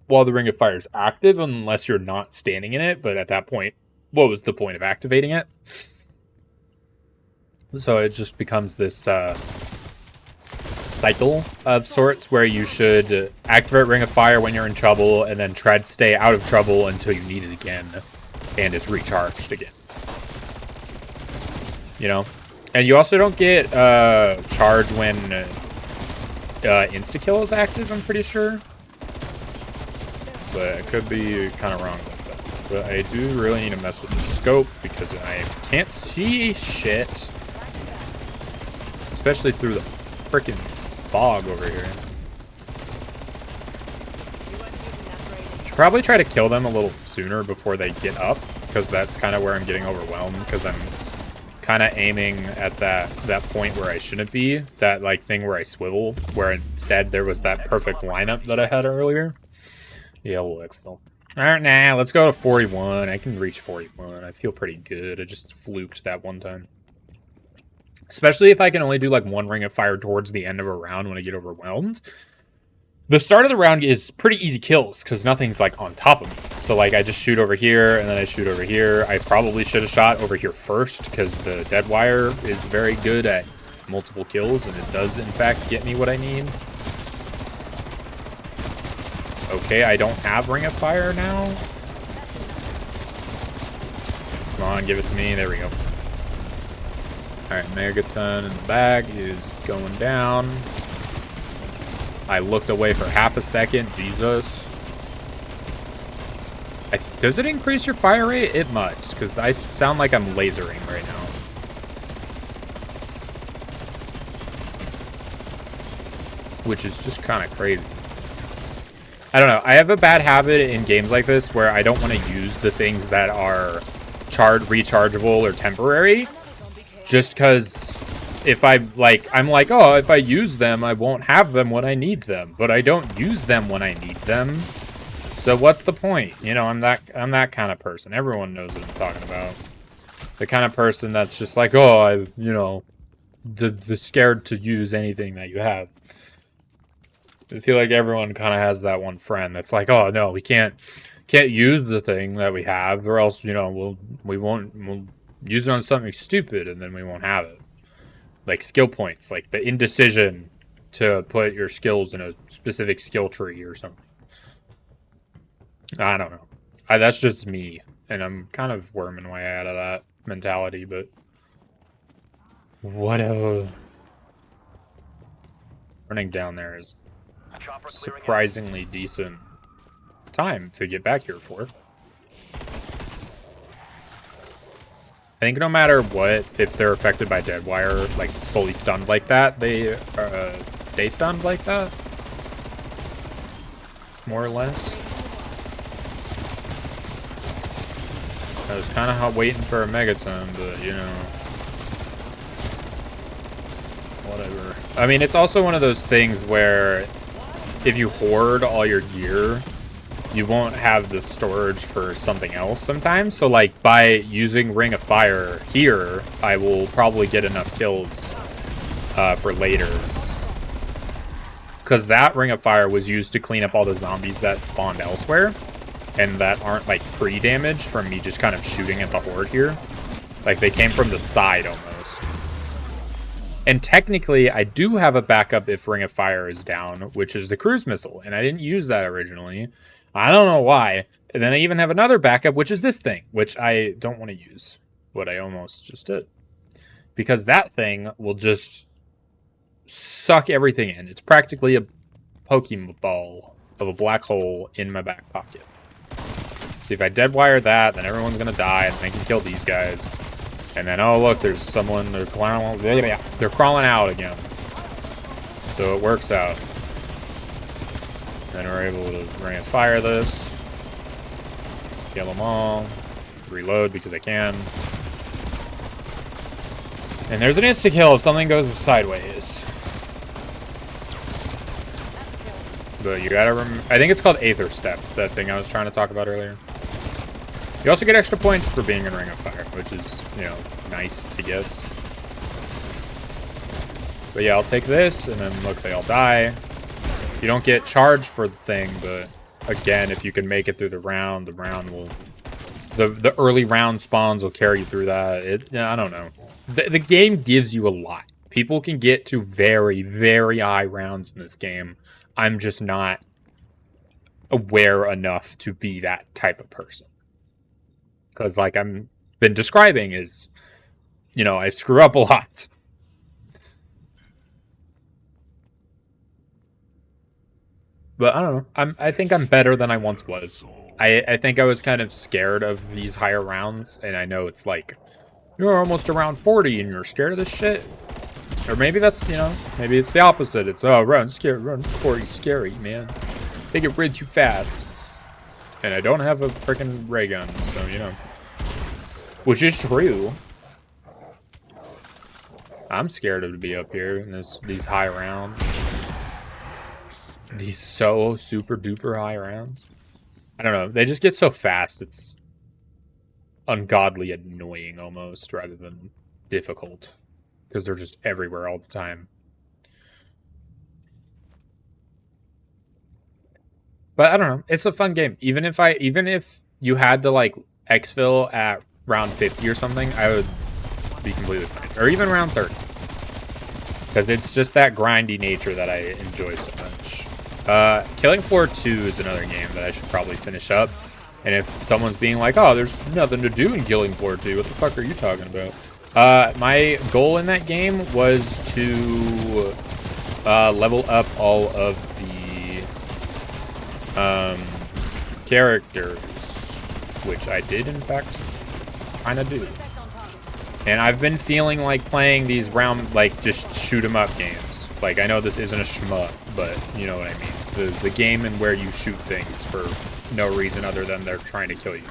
while the Ring of Fire is active unless you're not standing in it. But at that point, what was the point of activating it? So it just becomes this cycle of sorts where you should activate Ring of Fire when you're in trouble and then try to stay out of trouble until you need it again and it's recharged again. You know? And you also don't get charge when insta-kill is active, I'm pretty sure. But I could be kind of wrong about that. But I do really need to mess with the scope because I can't see shit. Especially through the freaking fog over here. Should probably try to kill them a little sooner before they get up, because that's kind of where I'm getting overwhelmed, because I'm kind of aiming at that point where I shouldn't be. That like thing where I swivel, where instead there was that perfect lineup that I had earlier. Yeah, we'll exfil. Alright, nah, let's go to 41. I can reach 41. I feel pretty good. I just fluked that one time. Especially if I can only do like one Ring of Fire towards the end of a round when I get overwhelmed. The start of the round is pretty easy kills because nothing's like on top of me. So like I just shoot over here and then I shoot over here. I probably should have shot over here first because the dead wire is very good at multiple kills and it does in fact get me what I need. Okay, I don't have Ring of Fire now. Come on, give it to me. There we go. Alright, Megaton in the bag is going down. I looked away for half a second. Jesus. Does it increase your fire rate? It must, because I sound like I'm lasering right now. Which is just kind of crazy. I don't know. I have a bad habit in games like this where I don't want to use the things that are rechargeable or temporary. Just because if I'm like, oh, if I use them, I won't have them when I need them. But I don't use them when I need them. So what's the point? You know, I'm that kind of person. Everyone knows what I'm talking about. The kind of person that's just like, oh, the scared to use anything that you have. I feel like everyone kind of has that one friend that's like, oh no, we can't use the thing that we have, or else we'll use it on something stupid and then we won't have it. Like skill points, like the indecision to put your skills in a specific skill tree or something. I don't know. That's just me, and I'm kind of worming my way out of that mentality, but whatever. Running down there is surprisingly decent time to get back here for. I think no matter what, if they're affected by dead wire, like fully stunned like that, they stay stunned like that. More or less. I was kind of waiting for a megaton, but whatever. I mean, it's also one of those things where if you hoard all your gear, you won't have the storage for something else sometimes. So like by using Ring of Fire here, I will probably get enough kills for later. Because that Ring of Fire was used to clean up all the zombies that spawned elsewhere. And that aren't like pre-damaged from me just kind of shooting at the horde here. Like they came from the side almost. And technically, I do have a backup if Ring of Fire is down, which is the cruise missile. And I didn't use that originally. I don't know why. And then I even have another backup, which is this thing, which I don't want to use. What I almost just did. Because that thing will just suck everything in. It's practically a Pokeball of a black hole in my back pocket. See, if I dead wire that, then everyone's going to die, and I can kill these guys. And then, oh, look, there's someone, they're crawling out again. So it works out. Then we're able to Ring of Fire this. Kill them all. Reload because I can. And there's an insta-kill if something goes sideways. But you gotta remember, I think it's called Aether Step, that thing I was trying to talk about earlier. You also get extra points for being in Ring of Fire, which is, nice, I guess. But yeah, I'll take this, and then look, they all die. You don't get charged for the thing, but again, if you can make it through the round will... The early round spawns will carry you through that. I don't know. The game gives you a lot. People can get to very, very high rounds in this game. I'm just not aware enough to be that type of person. Because, like I'm been describing is, you know, I screw up a lot. But I don't know. I think I'm better than I once was. I think I was kind of scared of these higher rounds, and I know it's like, you're almost around 40 and you're scared of this shit. Or maybe that's, you know, maybe it's the opposite. It's, oh, run 40 scary, man. They get rid too fast. And I don't have a freaking ray gun, so, you know. Which is true. I'm scared to be up here in these high rounds. These so super duper high rounds. I don't know. They just get so fast. It's ungodly annoying almost rather than difficult. Because they're just everywhere all the time. But I don't know. It's a fun game. Even if you had to like exfil at round 50 or something, I would be completely fine. Or even round 30. Because it's just that grindy nature that I enjoy so much. Killing Floor 2 is another game that I should probably finish up. And if someone's being like, oh, there's nothing to do in Killing Floor 2, what the fuck are you talking about? My goal in that game was to level up all of the characters, which I did, in fact, kind of do. And I've been feeling like playing these round, like, just shoot 'em up games. Like, I know this isn't a shmup, but you know what I mean. The game in where you shoot things for no reason other than they're trying to kill you.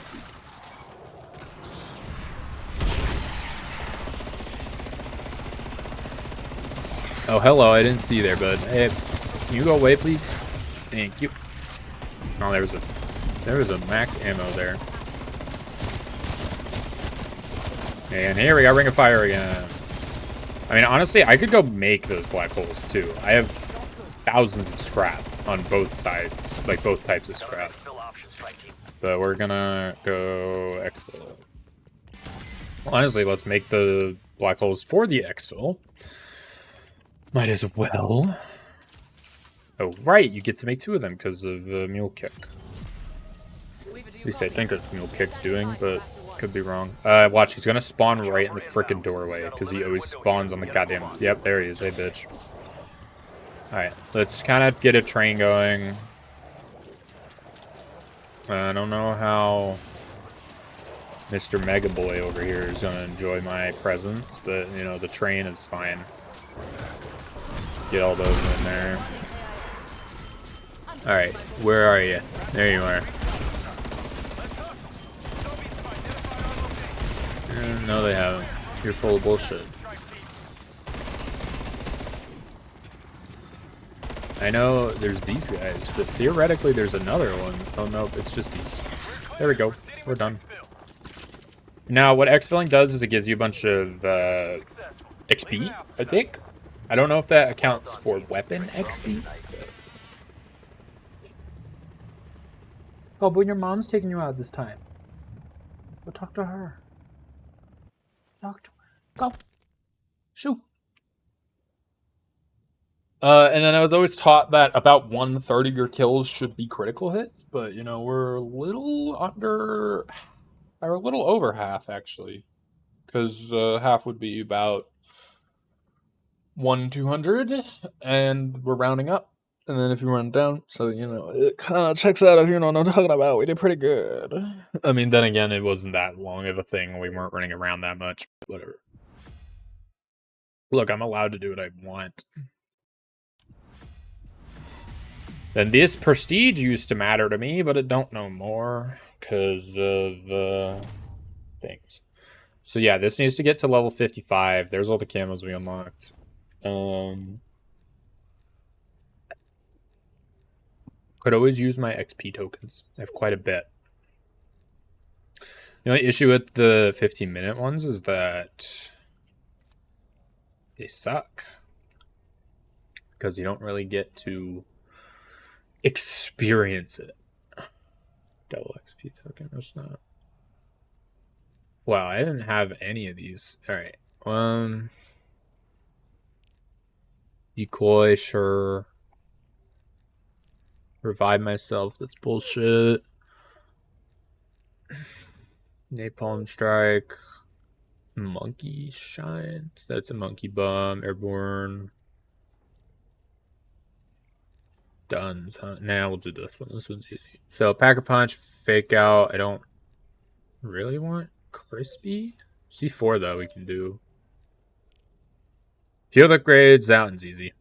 Oh, hello, I didn't see you there, bud. Hey, can you go away, please? Thank you. Oh, there was a max ammo there. And here we got Ring of Fire again. I mean, honestly, I could go make those black holes, too. I have thousands of scrap on both sides. Like, both types of scrap. But we're gonna go exfil. Well, honestly, let's make the black holes for the exfil. Might as well. Oh, right, you get to make 2 of them because of Mule Kick. At least I think it's Mule Kick's doing, but could be wrong. Watch, he's gonna spawn right in the frickin' doorway because he always spawns on the goddamn... Yep, there he is. Hey, bitch. Alright, let's kind of get a train going. I don't know how Mr. Mega Boy over here is gonna enjoy my presence, but, you know, the train is fine. Get all those in there. Alright, where are you? There you are. No, they haven't. You're full of bullshit. I know there's these guys, but theoretically there's another one. Oh, no, it's just these. There we go. We're done. Now, what exfilling does is it gives you a bunch of XP, I think. I don't know if that accounts for weapon XP. Oh, but your mom's taking you out this time. Go talk to her. Talk to her. Go. Shoot. And then I was always taught that about 1/3 of your kills should be critical hits, but, you know, we're a little under, or a little over half, actually. Because half would be about 1/200, and we're rounding up. And then if you run down, so, you know, it kind of checks out if you know what I'm talking about. We did pretty good. I mean, then again, it wasn't that long of a thing. We weren't running around that much. Whatever. Look, I'm allowed to do what I want. Then this prestige used to matter to me, but it don't no more because of things. So yeah, this needs to get to level 55. There's all the camos we unlocked. Could always use my XP tokens. I have quite a bit. The only issue with the 15-minute ones is that they suck. Because you don't really get to experience it. Double XP token, that's not. Wow, I didn't have any of these. Alright. Decoy, sure. Revive myself, that's bullshit. Napalm strike. Monkey shine. That's a monkey bomb. Airborne. Duns, huh? Nah, we'll do this one. This one's easy. So, Pack-a-Punch, Fake Out. I don't really want Crispy. C4, though, we can do. Field upgrades, that one's easy.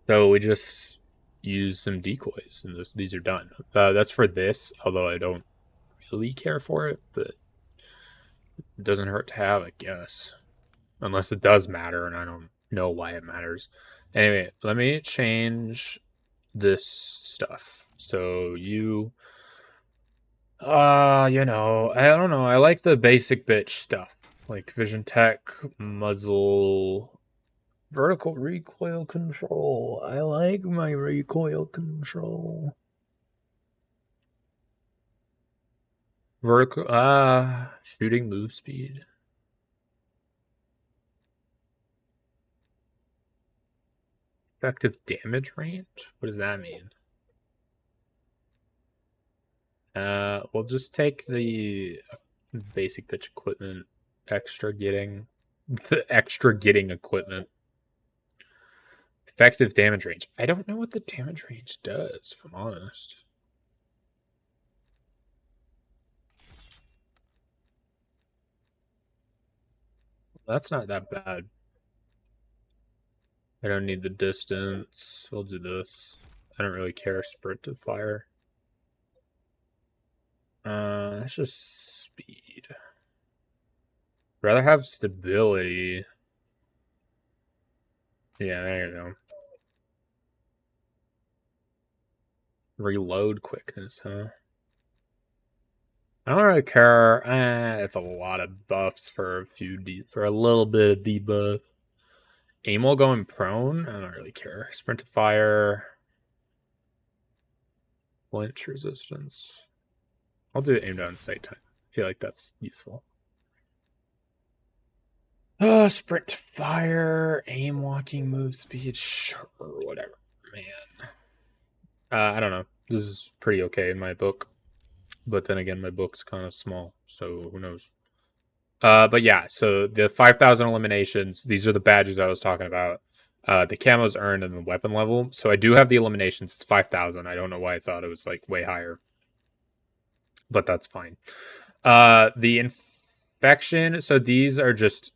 So, we just use some decoys, and these are done. That's for this, although I don't really care for it, but it doesn't hurt to have, I guess. Unless it does matter, and I don't know why it matters. Anyway, let me change this stuff. So you I don't know. I like the basic bitch stuff. Like Vision Tech, muzzle, vertical recoil control. I like my recoil control. Vertical shooting move speed. Effective damage range? What does that mean? We'll just take the basic pitch equipment, the extra getting equipment. Effective damage range. I don't know what the damage range does, if I'm honest. That's not that bad. I don't need the distance. We'll do this. I don't really care. Sprint to fire. That's just speed. Rather have stability. Yeah, there you go. Reload quickness, huh? I don't really care. It's a lot of buffs for a little bit of debuff. Aim while going prone. I don't really care. Sprint to fire. Flinch resistance. I'll do aim down sight time. I feel like that's useful. Sprint to fire. Aim walking move speed. Sure, whatever, man. I don't know. This is pretty okay in my book. But then again, my book's kind of small, so who knows. But yeah, so the 5,000 eliminations, these are the badges I was talking about. The camos earned and the weapon level. So I do have the eliminations. It's 5,000. I don't know why I thought it was like way higher. But that's fine. The infection, so these are just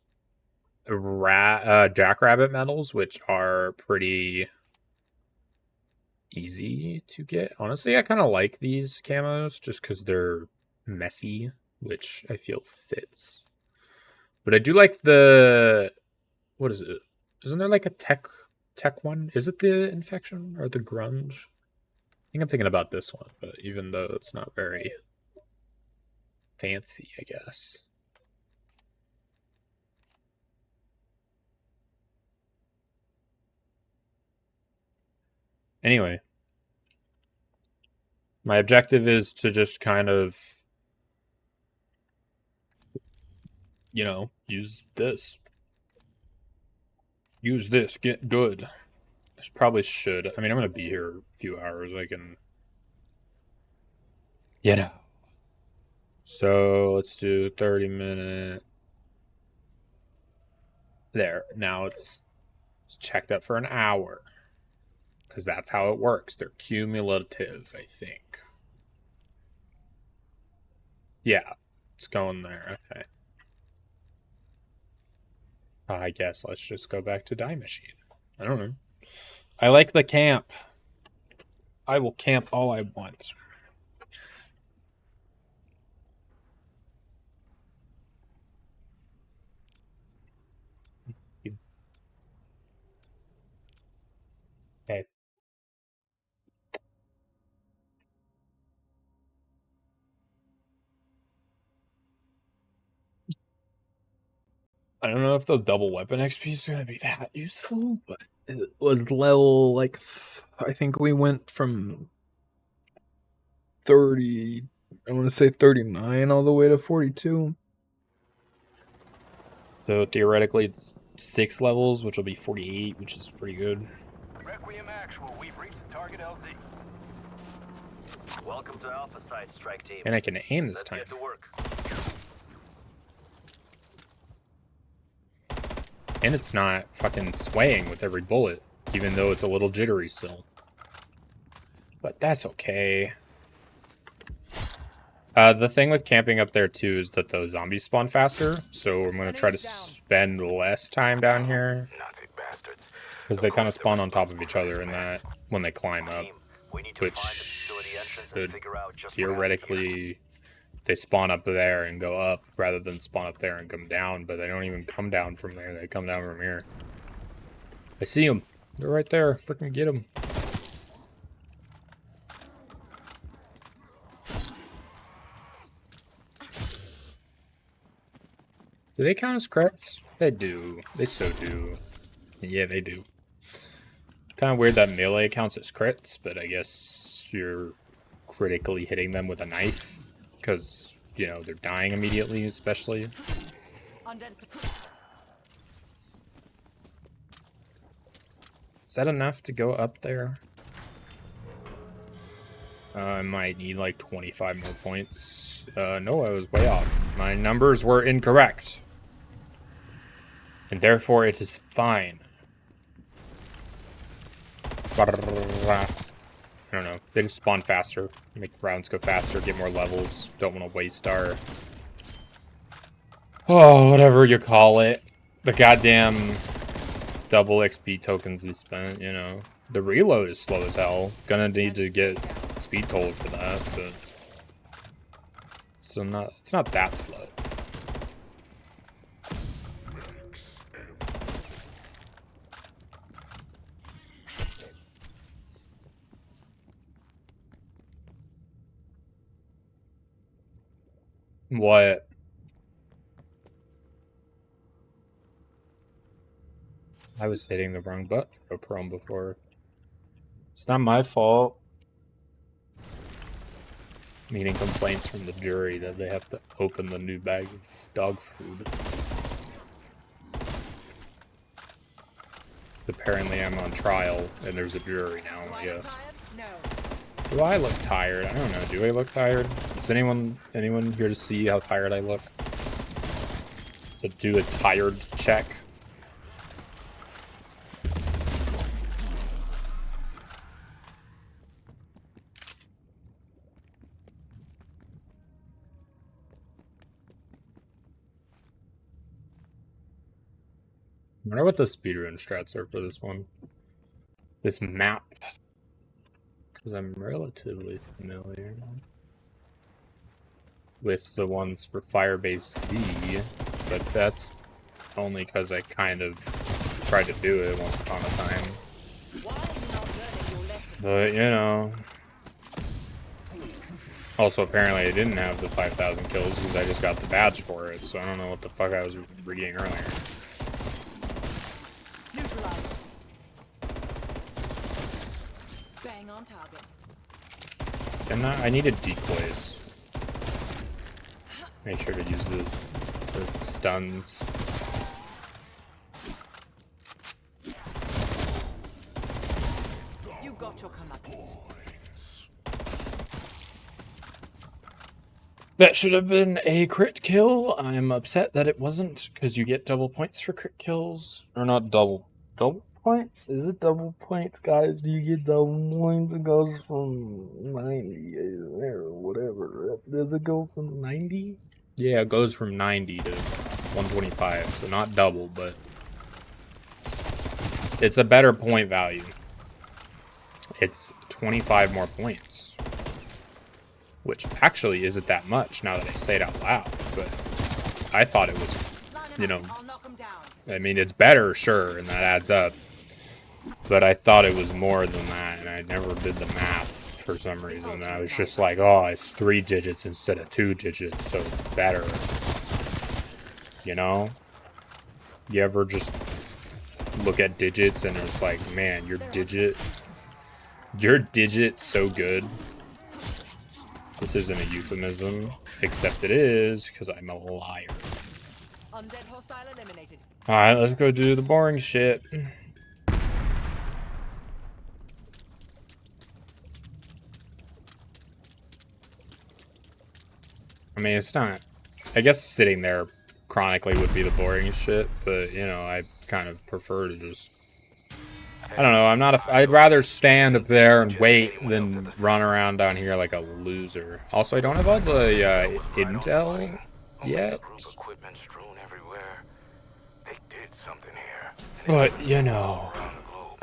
jackrabbit medals, which are pretty easy to get. Honestly, I kind of like these camos just because they're messy, which I feel fits. But I do like the, what is it? Isn't there like a tech one? Is it the infection or the grunge? I think I'm thinking about this one, but even though it's not very fancy, I guess. Anyway, my objective is to just kind of, use this. Use this, get good. I probably should. I mean, I'm going to be here a few hours. I can, So let's do 30-minute. There. Now it's checked up for an hour. Because that's how it works. They're cumulative, I think. Yeah, it's going there. Okay. I guess let's just go back to Die Machine. I don't know. I like the camp. I will camp all I want. Okay. I don't know if the double weapon XP is going to be that useful, but it was level, like, I think we went from 30, I want to say 39 all the way to 42. So theoretically it's 6 levels, which will be 48, which is pretty good. Requiem Actual, we've reached the target LZ. Welcome to Alpha Site, Strike Team. And I can aim this Let's time. get to work. And it's not fucking swaying with every bullet, even though it's a little jittery still. But that's okay. The thing with camping up there too is that those zombies spawn faster, so I'm gonna try to spend less time down here. Nazi bastards. Because they kind of spawn on top of each other in that when they climb up, Team, we need to which find the facility entrance and should figure out just what happened here. theoretically they spawn up there and go up rather than spawn up there and come down, but they don't even come down from there, they come down from here. I see them. They're right there. Freaking get them. Do they count as crits? They do. They so do. Yeah, they do. Kind of weird that melee counts as crits, but I guess you're critically hitting them with a knife because, you know, they're dying immediately, especially. Is that enough to go up there? I might need like 25 more points. No, I was way off. My numbers were incorrect. And therefore it is fine. I don't know. They just spawn faster. Make rounds go faster, get more levels. Don't want to waste our... Oh, whatever you call it. The goddamn double XP tokens we spent, you know. The reload is slow as hell. Gonna need to get speed cold for that, but... it's not that slow. What? I was hitting the wrong button for prone before. It's not my fault. Meaning complaints from the jury that they have to open the new bag of dog food. Apparently I'm on trial and there's a jury now, I guess. Do I look tired? I don't know. Do I look tired? Is anyone here to see how tired I look? To do a tired check? I wonder what the speedrun strats are for this one. This map. Because I'm relatively familiar with the ones for Firebase Z, but that's only because I kind of tried to do it once upon a time. But, you know. Also, apparently I didn't have the 5,000 kills because I just got the badge for it, so I don't know what the fuck I was reading earlier. Bang on target. And I needed decoys. Make sure to use the stuns. You got your comeuppance. That should have been a crit kill. I'm upset that it wasn't, because you get double points for crit kills. Or not double points? Is it double points, guys? Do you get double points? It goes from 90 or whatever. Does it go from 90? Yeah, it goes from 90 to 125, so not double, but it's a better point value. It's 25 more points. Which actually isn't that much now that I say it out loud, but I thought it was, you know, I mean, it's better, sure, and that adds up, but I thought it was more than that, and I never did the math for some reason. I was just like, oh, it's 3 digits instead of 2 digits, so it's better, you know? You ever just look at digits and it's like, man, your digit's so good. This isn't a euphemism, except it is, because I'm a liar. Undead hostile eliminated. Alright, let's go do the boring shit. I mean, it's not... I guess sitting there chronically would be the boring shit, but, you know, I kind of prefer to just... I don't know, I'm not a... I'd rather stand up there and wait than run around down here like a loser. Also, I don't have all the intel yet. Equipment strewn everywhere. They did something here. But, you know... Around the globe.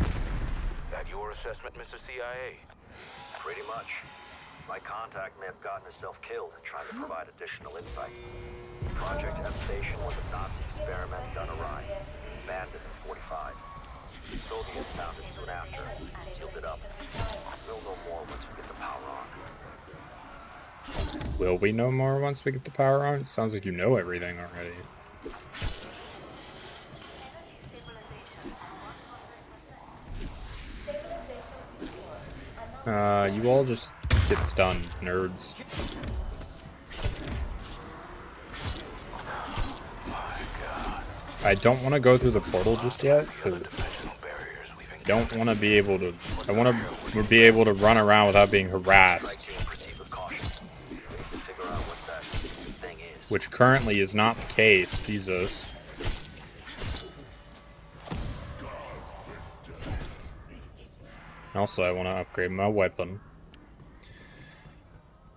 That your assessment, Mr. CIA? Pretty much. My contact may have gotten himself killed trying to provide additional insight. Project F Station was a Nazi experiment done awry. Abandoned in 45. The Soviets found it soon after, sealed it up. We'll know more once we get the power on. Will we know more once we get the power on? It sounds like you know everything already. You all just get stunned, nerds. I don't want to go through the portal just yet, because I don't want to be able to... I want to be able to run around without being harassed. Which currently is not the case, Jesus. Also, I want to upgrade my weapon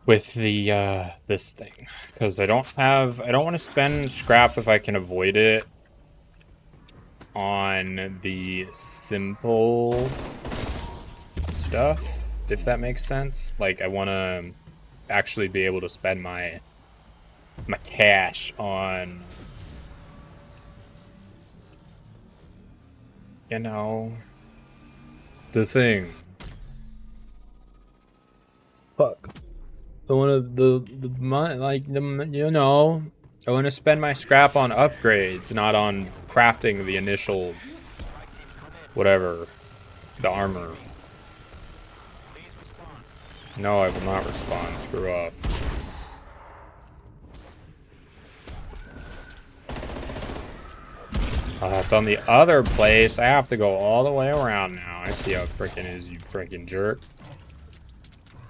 with the this thing, because I don't want to spend scrap if I can avoid it on the simple stuff, if that makes sense. Like, I want to actually be able to spend my cash on, you know, the thing. Fuck. I want to the money, like, you know, I want to spend my scrap on upgrades, not on crafting the initial whatever, the armor. No, I will not respond. Screw off. Oh, that's on the other place. I have to go all the way around now. I see how it frickin' is, you frickin' jerk.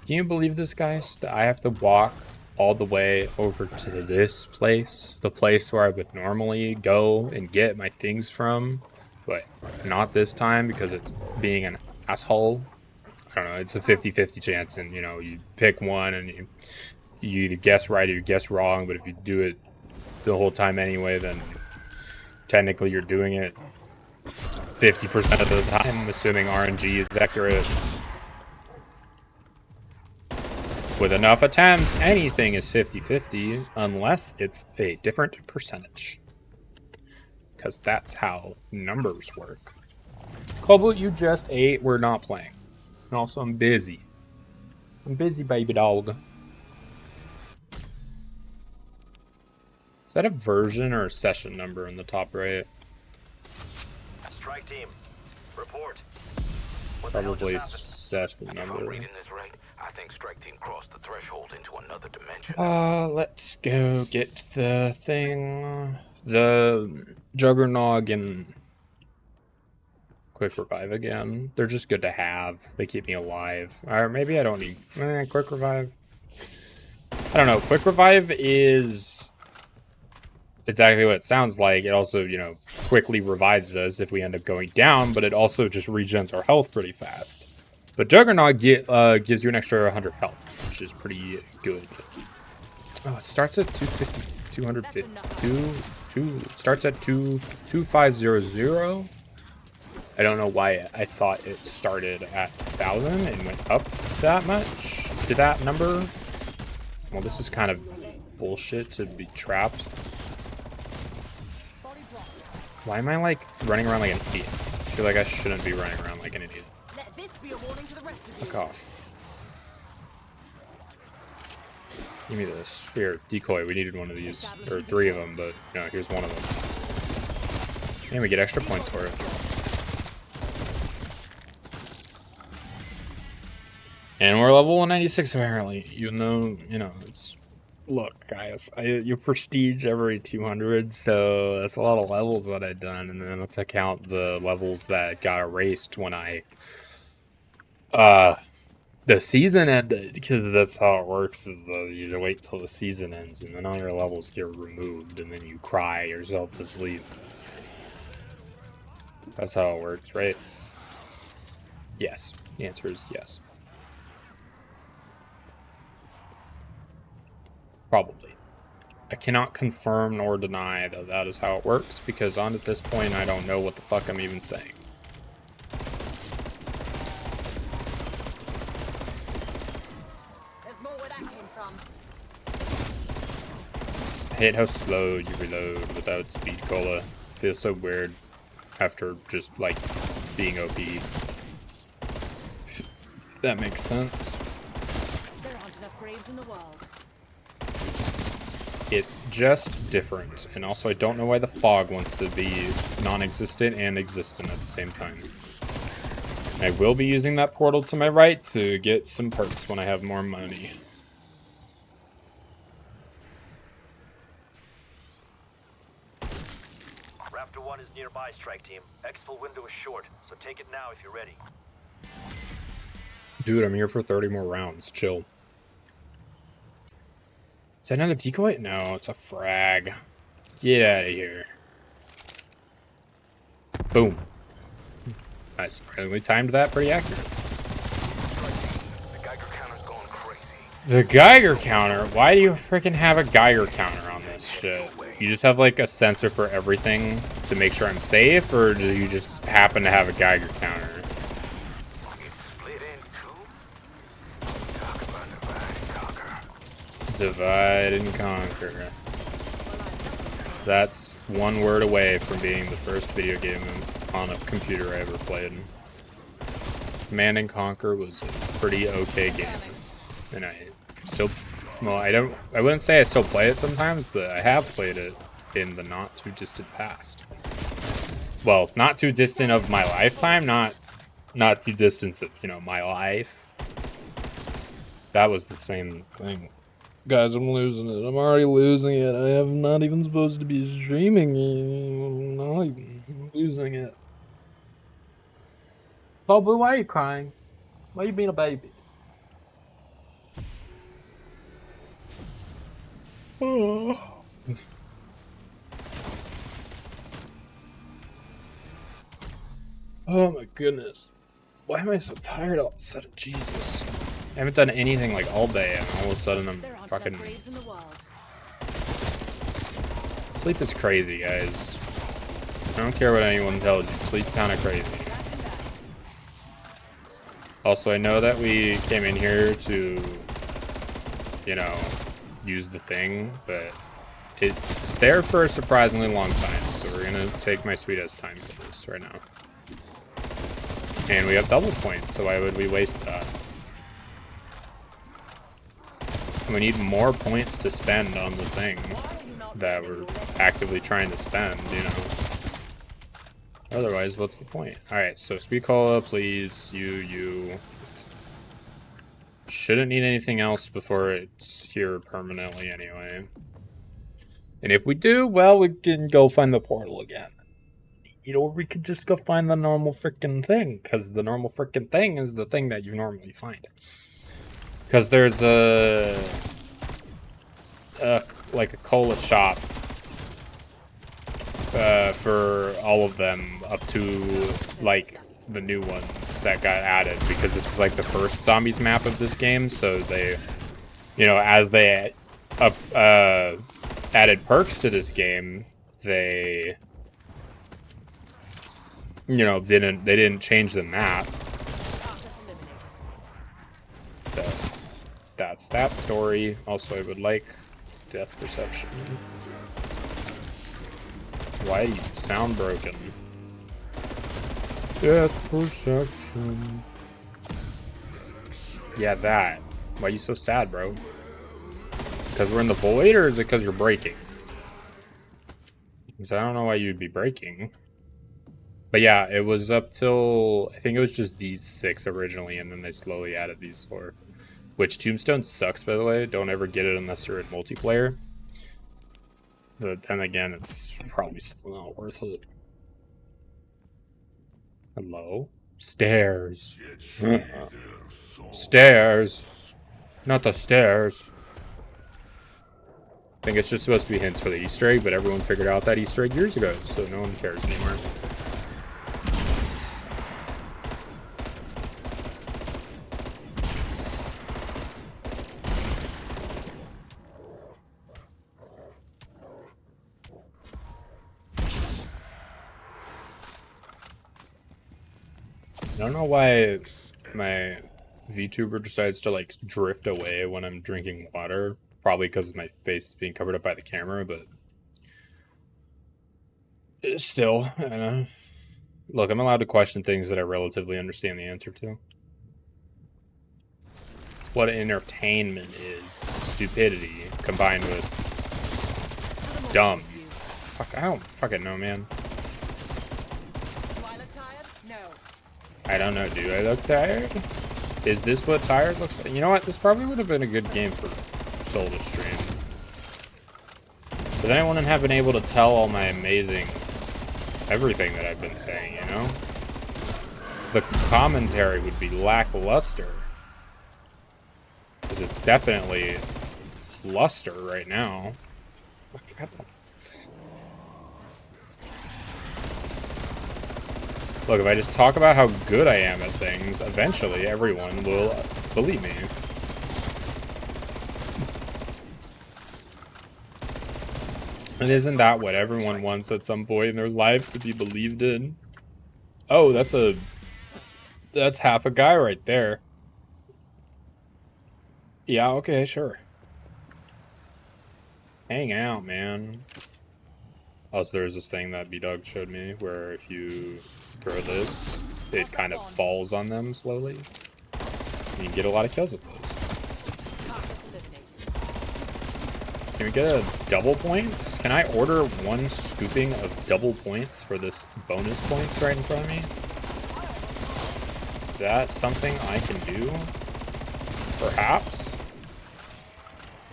Can you believe this, guys? That I have to walk all the way over to this place, the place where I would normally go and get my things from, but not this time because it's being an asshole. I don't know, it's a 50-50 chance, and you know, you pick one and you either guess right or you guess wrong, but if you do it the whole time anyway, then technically you're doing it 50% of the time, assuming RNG is accurate. With enough attempts, anything is 50-50, unless it's a different percentage. Because that's how numbers work. Cobalt, you just ate, we're not playing. And also, I'm busy. I'm busy, baby dog. Is that a version or a session number in the top right? Strike team, report. Probably session If I'm number. reading this right, I think strike team crossed the threshold into another dimension. Let's go get the thing. The Juggernog and Quick Revive again. They're just good to have. They keep me alive. Or maybe I don't need Quick Revive. I don't know. Quick Revive is exactly what it sounds like. It also, you know, quickly revives us if we end up going down, but it also just regens our health pretty fast. But Juggernog gives you an extra 100 health, which is pretty good. Oh, it starts at 250, 250, starts at 2500. I don't know why I thought it started at 1000 and went up that much to that number. Well, this is kind of bullshit to be trapped. Why am I like running around like an idiot? I feel like I shouldn't be running around like an idiot. Let this be a warning to the rest of you. Fuck off. Give me this. Here, decoy. We needed one of these. Or 3 of them, but no, here's one of them. And we get extra points for it. And we're level 196 apparently, even though, you know, it's... Look, guys, you prestige every 200, so that's a lot of levels that I've done, and then let's account the levels that got erased when the season ended, because that's how it works, is you wait till the season ends, and then all your levels get removed, and then you cry yourself to sleep. That's how it works, right? Yes. The answer is yes. Probably. I cannot confirm nor deny that that is how it works, because on at this point I don't know what the fuck I'm even saying. There's more where that came from. I hate how slow you reload without speed cola. Feels so weird after just like being OP. That makes sense. There aren't enough graves in the world. It's just different, and also I don't know why the fog wants to be non-existent and existent at the same time. I will be using that portal to my right to get some perks when I have more money. Raptor 1 is nearby, strike team. Exfil window is short, so take it now if you're ready. Dude, I'm here for 30 more rounds. Chill. Is that another decoy? No, it's a frag. Get out of here. Boom. I surprisingly timed that pretty accurate. The Geiger counter's going crazy. The Geiger counter? Why do you freaking have a Geiger counter on this shit? You just have like a sensor for everything to make sure I'm safe, or do you just happen to have a Geiger counter? It's split in two. Talk about divide and conquer. Divide and conquer. That's one word away from being the first video game on a computer I ever played. Command and Conquer was a pretty okay game, and I still, well, I wouldn't say I still play it sometimes, but I have played it in the not too distant past. Well, not too distant of my lifetime, not too distant of, you know, my life. That was the same thing. Guys, I'm losing it. I'm already losing it. I am not even supposed to be streaming. I'm not even losing it. Bobby, why are you crying? Why are you being a baby? Oh. Oh my goodness. Why am I so tired all of a sudden? Jesus. I haven't done anything like all day, and all of a sudden I'm There aren't fucking... enough graves in the world. Sleep is crazy, guys. I don't care what anyone tells you. Sleep's kind of crazy. Also, I know that we came in here to, you know, use the thing, but it's there for a surprisingly long time, so we're gonna take my sweet-ass time for this right now. And we have double points, so why would we waste that? We need more points to spend on the thing that we're actively trying to spend, you know. Otherwise, what's the point? Alright, so Speed Cola, please. You. Shouldn't need anything else before it's here permanently anyway. And if we do, well, we can go find the portal again. You know, we could just go find the normal freaking thing, because the normal freaking thing is the thing that you normally find. Because there's like a cola shop for all of them up to like the new ones that got added, because this is like the first zombies map of this game, so they, you know, as they added perks to this game, they, you know, they didn't change the map. So that's that story. Also, I would like death perception. Why do you sound broken? Death perception. Yeah, that. Why are you so sad, bro? Because we're in the void, or is it because you're breaking? Because I don't know why you'd be breaking. But yeah, it was up till, I think it was just these 6 originally, and then they slowly added these 4. Which Tombstone sucks, by the way. Don't ever get it unless you're in multiplayer. But then again, it's probably still not worth it. Hello? Stairs. Stairs. Not the stairs. I think it's just supposed to be hints for the Easter egg, but everyone figured out that Easter egg years ago, so no one cares anymore. I don't know why my VTuber decides to like drift away when I'm drinking water. Probably because my face is being covered up by the camera, but still, I don't know. Look, I'm allowed to question things that I relatively understand the answer to. It's what entertainment is. Stupidity combined with dumb. Fuck, I don't fucking know, man. Do I look tired? No. I don't know. Do I look tired? Is this what tired looks like? You know what? This probably would have been a good game for Soul to stream. But then I wouldn't have been able to tell all my amazing everything that I've been saying, you know? The commentary would be lackluster. Because it's definitely luster right now. Look, if I just talk about how good I am at things, eventually everyone will believe me. And isn't that what everyone wants at some point in their life, to be believed in? Oh, that's half a guy right there. Yeah, okay, sure. Hang out, man. Also, there's this thing that B-Dog showed me where if you throw this, it kind of falls on them slowly. You can get a lot of kills with those. Can we get a double points? Can I order 1 scooping of double points for this bonus points right in front of me? Is that something I can do? Perhaps?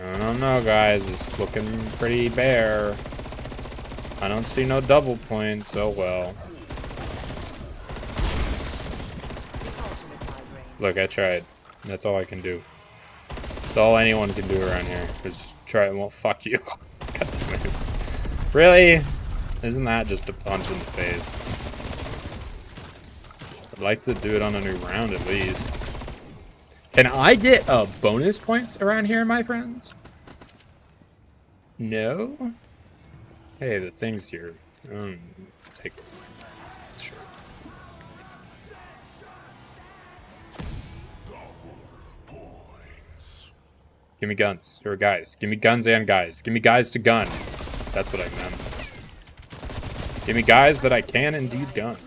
I don't know, guys. It's looking pretty bare. I don't see no double points. Oh well. Look, I tried. That's all I can do. That's all anyone can do around here. Just try. Well, fuck you. God damn it. Really? Isn't that just a punch in the face? I'd like to do it on a new round at least. Can I get bonus points around here, my friends? No? Hey, the thing's here. Take it. Sure. Give me guns. Here are guys. Give me guns and guys. Give me guys to gun. That's what I meant. Give me guys that I can indeed gun.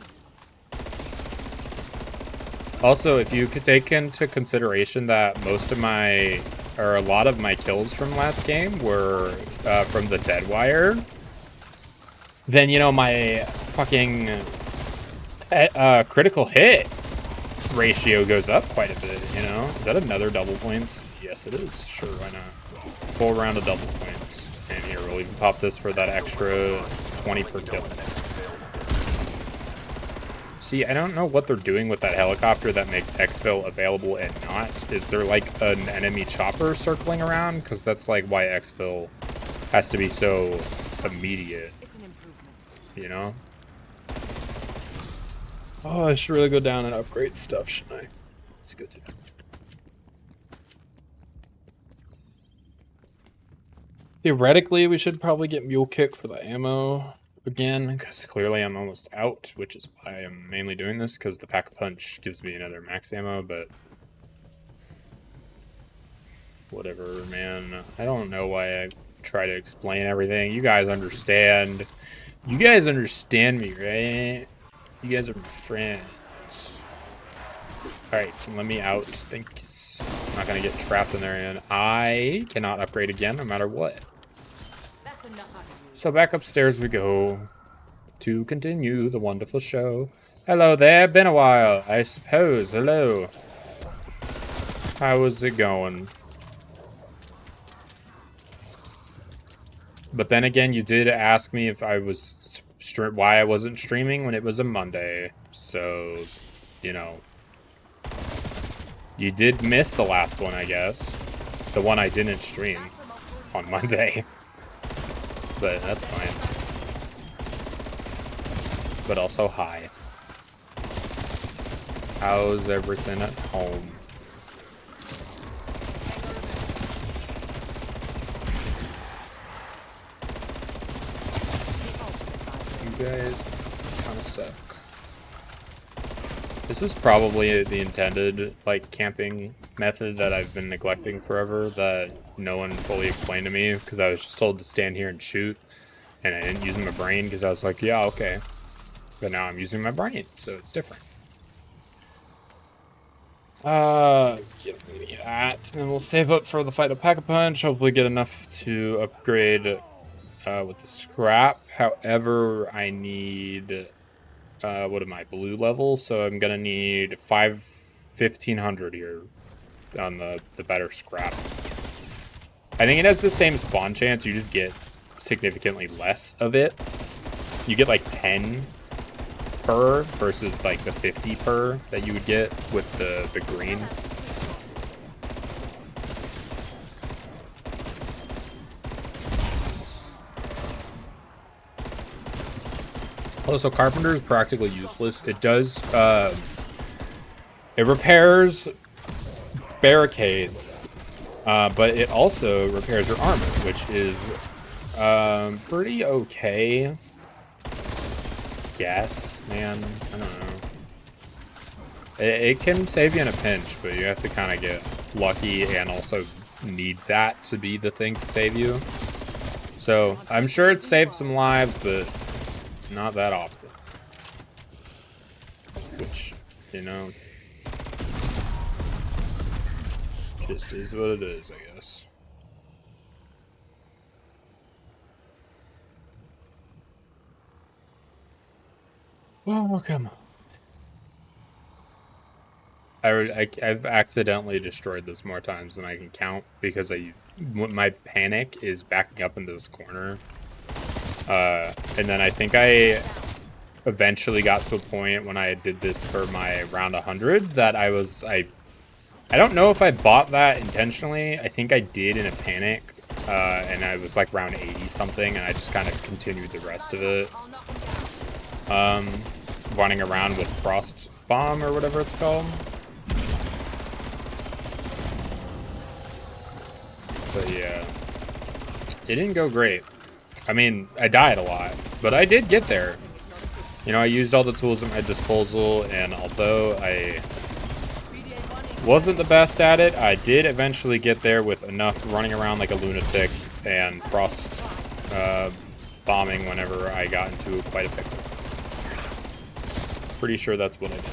Also, if you could take into consideration that most of my, or a lot of my kills from last game were from the dead wire, then, you know, my fucking critical hit ratio goes up quite a bit, you know? Is that another double points? Yes, it is. Sure, why not? Full round of double points. And here, we'll even pop this for that extra 20 per kill. See, I don't know what they're doing with that helicopter that makes exfil available and not. Is there like an enemy chopper circling around? Because that's like why exfil has to be so immediate. It's an improvement. You know? Oh, I should really go down and upgrade stuff, shouldn't I? Let's go do that. Theoretically, we should probably get Mule Kick for the ammo again, because clearly I'm almost out, which is why I'm mainly doing this, because the Pack-a-Punch gives me another max ammo, but whatever, man. I don't know why I try to explain everything. You guys understand. You guys understand me, right? You guys are my friends. Alright, let me out. Thanks. I'm not gonna get trapped in there, and I cannot upgrade again no matter what. That's enough out of you. So back upstairs we go. to continue the wonderful show. Hello there, been a while, I suppose. Hello. How is it going? But then again, you did ask me if I was why I wasn't streaming when it was a Monday. So, you know, you did miss the last one, I guess. The one I didn't stream on Monday. But that's fine. But also, hi. How's everything at home? You guys kind of suck. This is probably the intended, like, camping method that I've been neglecting forever that no one fully explained to me because I was just told to stand here and shoot and I didn't use my brain because I was like, yeah, okay. But now I'm using my brain, so it's different. Give me that, and then we'll save up for the fight of Pack-a-Punch. Hopefully get enough to upgrade with the scrap. However, I need what am I, blue level? So I'm gonna need 1500 here on the better scrap. I think it has the same spawn chance. You just get significantly less of it. You get like 10 per versus like the 50 per that you would get with the green. Also, Carpenter is practically useless. It does, it repairs barricades, but it also repairs your armor, which is pretty okay. Guess, man. I don't know. It can save you in a pinch, but you have to kind of get lucky and also need that to be the thing to save you. So I'm sure it saved some lives, but not that often. Which, you know, just is what it is, I guess. Oh, come on. I've accidentally destroyed this more times than I can count because my panic is backing up into this corner. And then I think I eventually got to a point when I did this for my round 100 that I don't know if I bought that intentionally. I think I did in a panic. And I was like round 80 something and I just kind of continued the rest of it. Running around with Frost Bomb or whatever it's called. But yeah, it didn't go great. I mean, I died a lot, but I did get there. You know, I used all the tools at my disposal, and although I wasn't the best at it, I did eventually get there with enough running around like a lunatic and Frost bombing whenever I got into quite a pickle. Pretty sure that's what I did.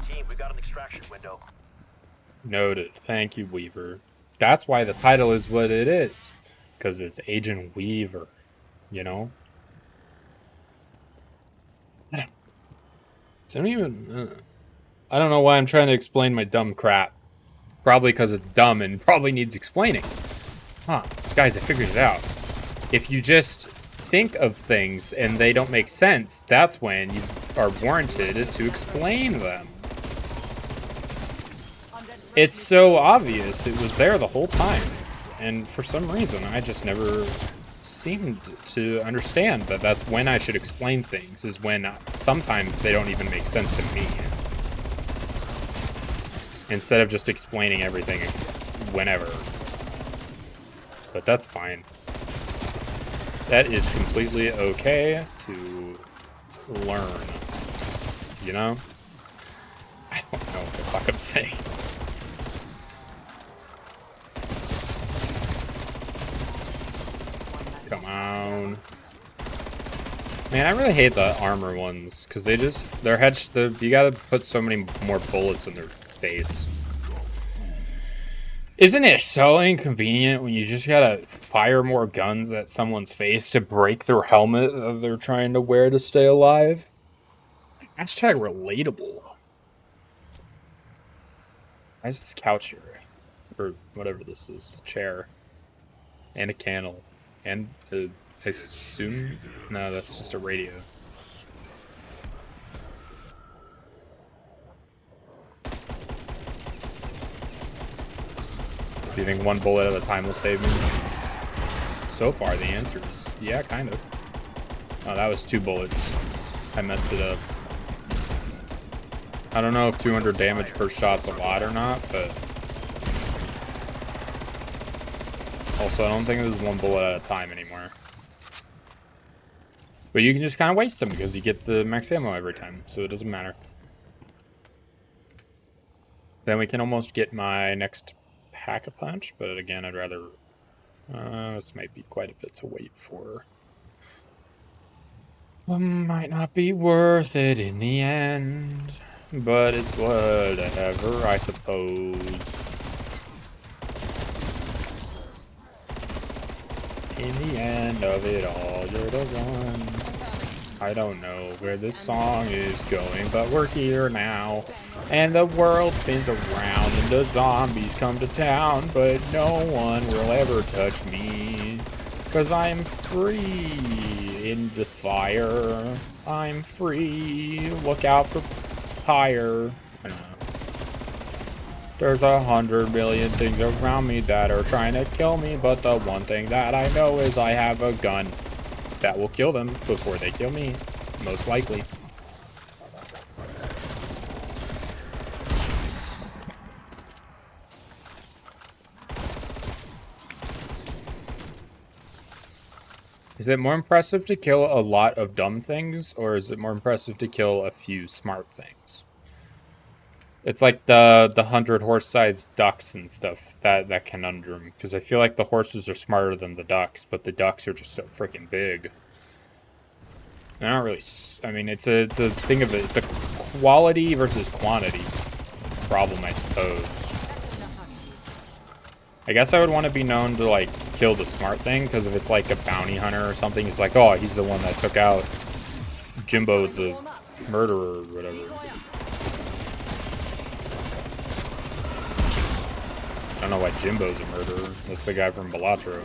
Team, we got an extraction window. Noted. Thank you, Weaver. That's why the title is what it is. Because it's Agent Weaver. You know? I don't know why I'm trying to explain my dumb crap. Probably because it's dumb and probably needs explaining. Huh. Guys, I figured it out. If you just think of things and they don't make sense, that's when you are warranted to explain them. It's so obvious. It was there the whole time. And for some reason, I just never seemed to understand that that's when I should explain things, is when sometimes they don't even make sense to me. Instead of just explaining everything whenever. But that's fine. That is completely okay to learn. You know? I don't know what the fuck I'm saying. Come on. Man, I really hate the armor ones, because they just, you gotta put so many more bullets in their face. Isn't it so inconvenient when you just gotta fire more guns at someone's face to break their helmet that they're trying to wear to stay alive? Hashtag relatable. Why is this couch here? Or whatever this is. Chair. And a candle. And I assume? No, that's just a radio. Do you think one bullet at a time will save me? So far, the answer is yeah, kind of. Oh, that was 2 bullets. I messed it up. I don't know if 200 damage per shot's a lot or not, but... Also, I don't think there's 1 bullet at a time anymore. But you can just kind of waste them because you get the max ammo every time, so it doesn't matter. Then we can almost get my next pack-a-punch, but again, I'd rather... this might be quite a bit to wait for. Might not be worth it in the end, but it's whatever, I suppose. In the end of it all, you're the one. I don't know where this song is going, but we're here now. And the world spins around and the zombies come to town, but no one will ever touch me. 'Cause I'm free in the fire. I'm free. Look out for fire. I don't know. There's 100 million things around me that are trying to kill me, but the one thing that I know is I have a gun that will kill them before they kill me, most likely. Is it more impressive to kill a lot of dumb things, or is it more impressive to kill a few smart things? It's like the 100 horse-sized ducks and stuff, that conundrum. Because I feel like the horses are smarter than the ducks, but the ducks are just so freaking big. They're not really... I mean, it's a thing of it. It's a quality versus quantity problem, I suppose. I guess I would want to be known to, like, kill the smart thing, because if it's like a bounty hunter or something, it's like, oh, he's the one that took out Jimbo the murderer or whatever. I don't know why Jimbo's a murderer. That's the guy from Balatro.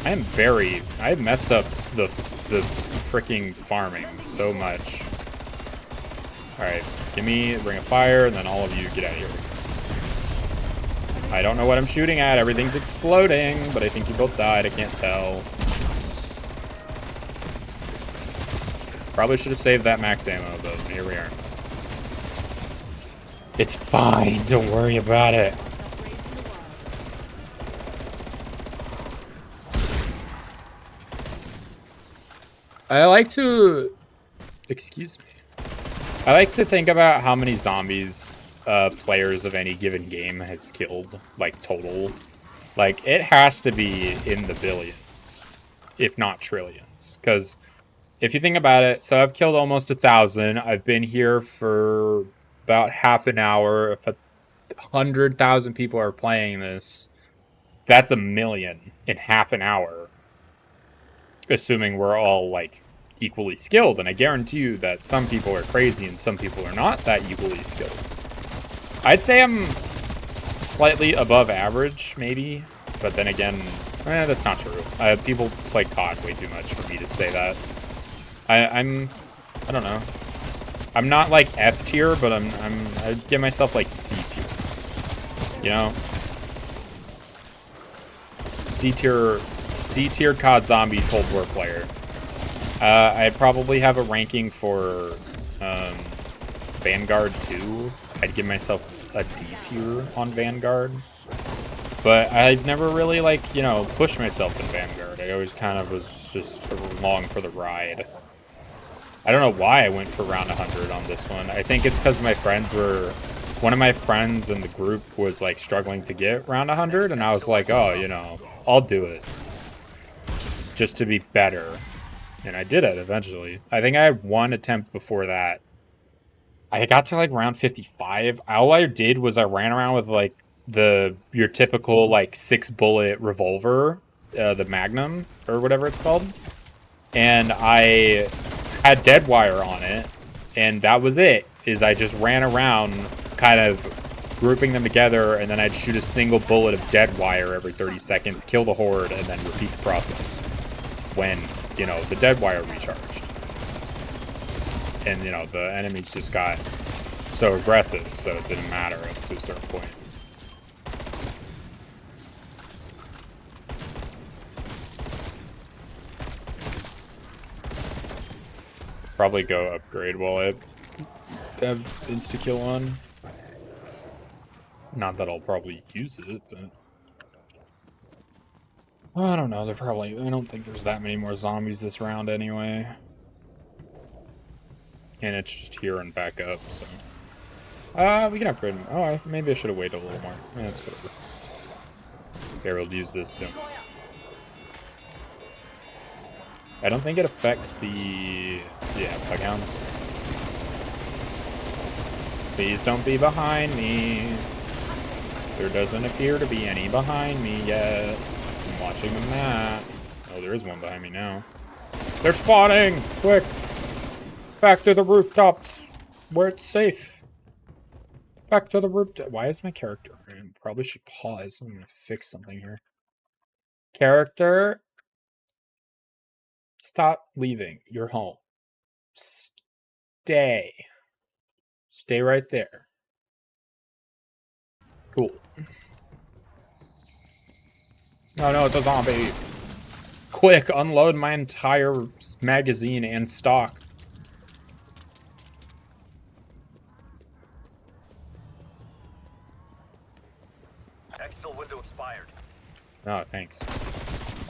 I messed up the freaking farming so much. Alright, give me a ring of fire, and then all of you get out of here. I don't know what I'm shooting at. Everything's exploding, but I think you both died. I can't tell. Probably should have saved that max ammo, but here we are. It's fine. Don't worry about it. I like to... Excuse me. I like to think about how many zombies players of any given game has killed, like, total. Like, it has to be in the billions, if not trillions. Because if you think about it, so I've killed almost 1,000. I've been here for about half an hour. If 100,000 people are playing this, that's 1 million in half an hour. Assuming we're all, like, equally skilled. And I guarantee you that some people are crazy and some people are not that equally skilled. I'd say I'm slightly above average, maybe. But then again, that's not true. People play COD way too much for me to say that. I don't know. I'm not like F tier, but I'd give myself like C tier. You know? C tier COD zombie Cold War player. I'd probably have a ranking for Vanguard 2. I'd give myself a D tier on Vanguard. But I've never really, like, you know, pushed myself in Vanguard. I always kind of was just along for the ride. I don't know why I went for round 100 on this one. I think it's because my friends were... One of my friends in the group was, like, struggling to get round 100, and I was like, oh, you know, I'll do it. Just to be better. And I did it eventually. I think I had one attempt before that. I got to like round 55. All I did was I ran around with like your typical like 6-bullet revolver, the Magnum or whatever it's called, and I had dead wire on it, and that was it. Is I just ran around, kind of grouping them together, and then I'd shoot a single bullet of dead wire every 30 seconds, kill the horde, and then repeat the process when, you know, the dead wire recharged. And, you know, the enemies just got so aggressive, so it didn't matter up to a certain point. Probably go upgrade while I have insta-kill on. Not that I'll probably use it, but... Well, I don't know, I don't think there's that many more zombies this round anyway. And it's just here and back up, so... we can upgrade them. Oh, maybe I should have waited a little more. Yeah, that's whatever. Okay, we'll use this too. I don't think it affects the... Yeah, pughounds. Please don't be behind me. There doesn't appear to be any behind me yet. I'm watching the map. Oh, there is one behind me now. They're spawning! Quick! Back to the rooftops, where it's safe. Back to the rooftop. Why is my character? I probably should pause. I'm gonna fix something here. Character, stop leaving. You're home. Stay. Stay right there. Cool. Oh no, it's a zombie. Quick, unload my entire magazine and stock. Exfil window expired. Oh, thanks.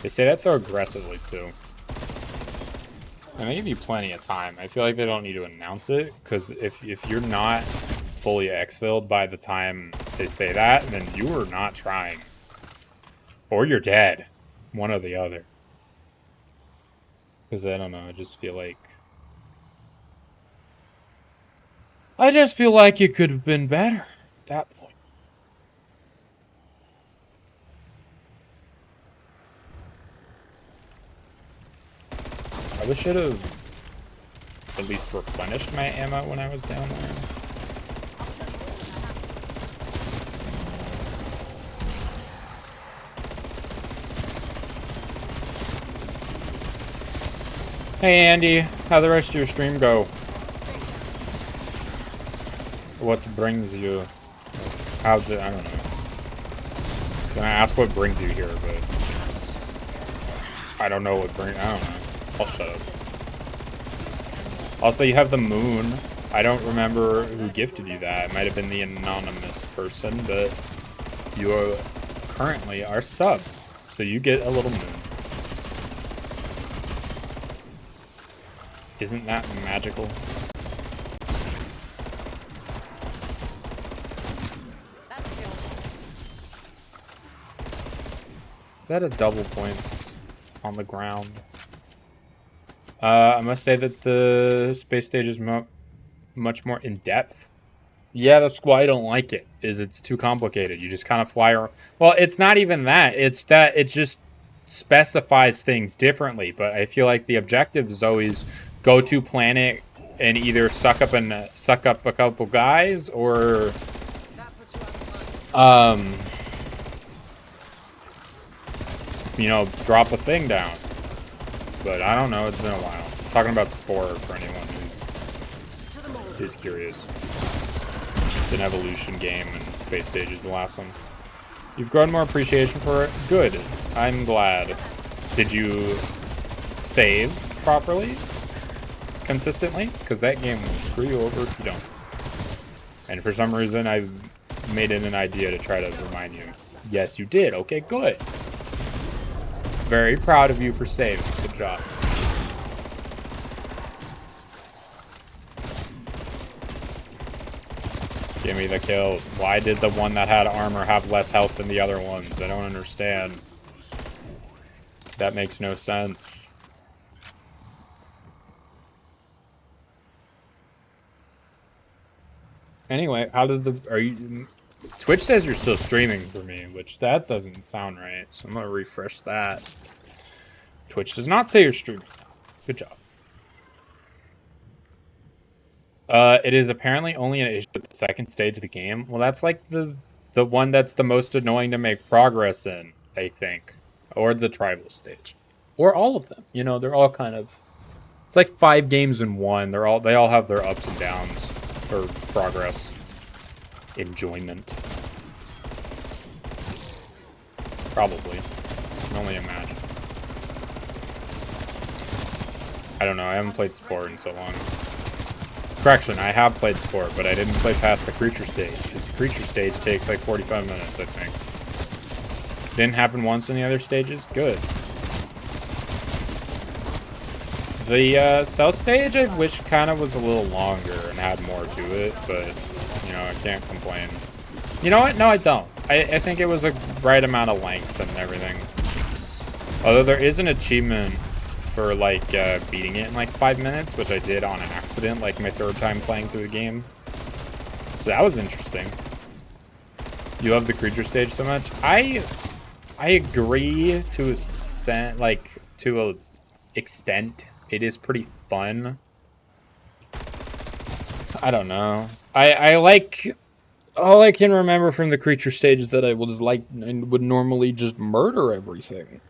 They say that so aggressively, too. And they give you plenty of time. I feel like they don't need to announce it, because if you're not fully exfilled by the time they say that, then you are not trying. Or you're dead. One or the other. Because I don't know, I just feel like it could have been better at that point. I should have at least replenished my ammo when I was down there. Hey Andy, how'd the rest of your stream go? What brings you? I don't know. Gonna ask what brings you here, but I don't know what brings. I don't know. I'll shut up. Also, you have the moon. I don't remember who gifted you that. It might have been the anonymous person, but you are currently our sub, so you get a little moon. Isn't that magical? Is that a double points on the ground? I must say that the space stage is much more in depth. Yeah, that's why I don't like it. It's too complicated. You just kind of fly around. Well, it's not even that. It's that it just specifies things differently. But I feel like the objective is always go to planet and either suck up a couple guys or you know, drop a thing down. But I don't know, it's been a while. I'm talking about Spore for anyone who is curious. It's an evolution game, and Space Stage is the last one. You've grown more appreciation for it? Good. I'm glad. Did you save properly? Consistently? Because that game will screw you over if you don't. And for some reason, I've made it an idea to try to remind you. Yes, you did. Okay, good. Very proud of you for saving. Good job. Give me the kills. Why did the one that had armor have less health than the other ones? I don't understand. That makes no sense. Anyway, how did Twitch says you're still streaming for me, which that doesn't sound right. So I'm gonna refresh that. Twitch does not say you're streaming. Good job. It is apparently only an issue with the second stage of the game. Well, that's like the one that's the most annoying to make progress in, I think. Or the tribal stage. Or all of them. You know, they're all kind of... It's like 5 games in one. They all have their ups and downs. Or progress. Enjoyment. Probably. I can only imagine. I don't know. I haven't played Sport in so long. Correction, I have played Sport, but I didn't play past the creature stage. Because the creature stage takes like 45 minutes, I think. Didn't happen once in the other stages? Good. The south stage, I wish kind of was a little longer and had more to it, but, you know, I can't complain. You know what? No, I don't. I think it was a right amount of length and everything. Although there is an achievement for, like, beating it in, like, 5 minutes, which I did on accident, like, my 3rd time playing through the game. So that was interesting. You love the creature stage so much? I agree to a extent. It is pretty fun. I don't know. I like... All I can remember from the creature stage is that I was like and would normally just murder everything,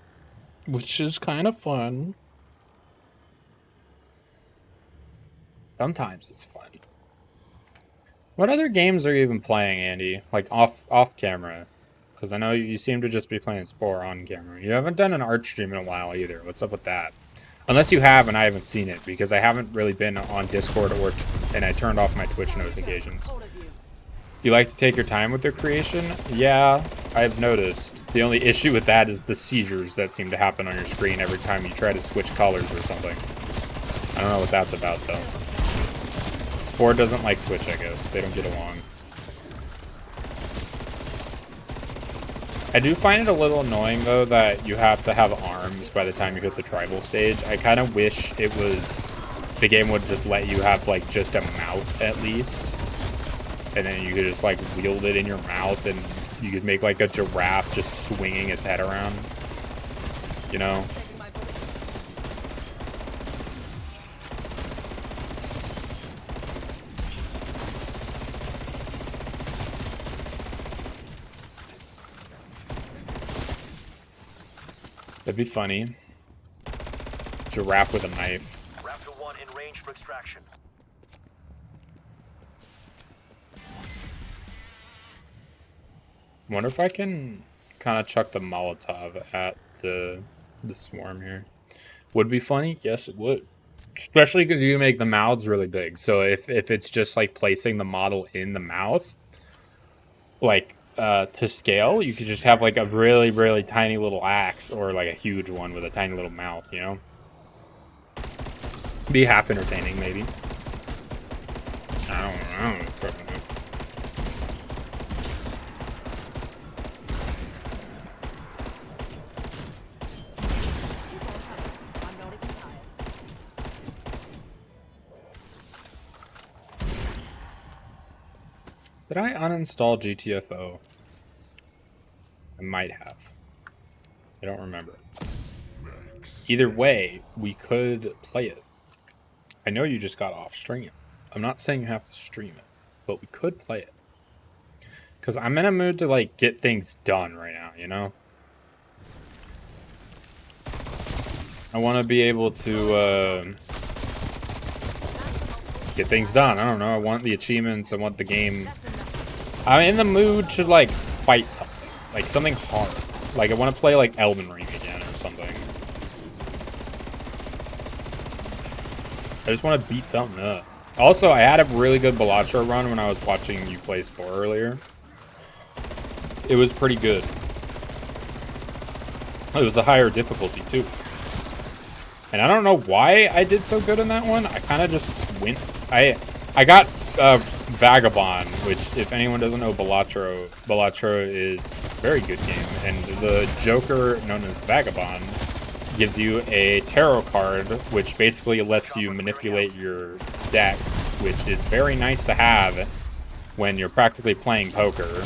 which is kind of fun. Sometimes it's fun. What other games are you even playing, Andy? Like off camera? Because I know you seem to just be playing Spore on camera. You haven't done an art stream in a while either. What's up with that? Unless you have and I haven't seen it, because I haven't really been on Discord and I turned off my Twitch notifications. You like to take your time with their creation? Yeah, I've noticed. The only issue with that is the seizures that seem to happen on your screen every time you try to switch colors or something. I don't know what that's about, though. Spore doesn't like Twitch, I guess. They don't get along. I do find it a little annoying, though, that you have to have arms by the time you hit the tribal stage. I kind of wish it was... The game would just let you have, like, just a mouth, at least. And then you could just, like, wield it in your mouth, and you could make, like, a giraffe just swinging its head around. You know? That'd be funny. Giraffe with a knife. Raptor 1 in range for extraction. Wonder if I can kind of chuck the Molotov at the swarm here. Would be funny? Yes, it would. Especially because you make the mouths really big. So if it's just like placing the model in the mouth, like to scale, you could just have like a really, really tiny little axe or like a huge one with a tiny little mouth, you know? Be half entertaining, maybe. I don't know. Fucking know. Did I uninstall GTFO? I might have. I don't remember. Either way, we could play it. I know you just got off stream. I'm not saying you have to stream it, but we could play it. Because I'm in a mood to, like, get things done right now, you know? I want to be able to, get things done. I don't know. I want the achievements. I want the game. I'm in the mood to, like, fight something. Like, something hard. Like, I want to play, like, Elden Ring again or something. I just want to beat something up. Also, I had a really good Balatro run when I was watching you play Spore earlier. It was pretty good. It was a higher difficulty, too. And I don't know why I did so good in that one. I kind of just went... I got Vagabond, which, if anyone doesn't know Balatro is a very good game. And the Joker, known as Vagabond, gives you a tarot card, which basically lets you manipulate your deck, which is very nice to have when you're practically playing poker.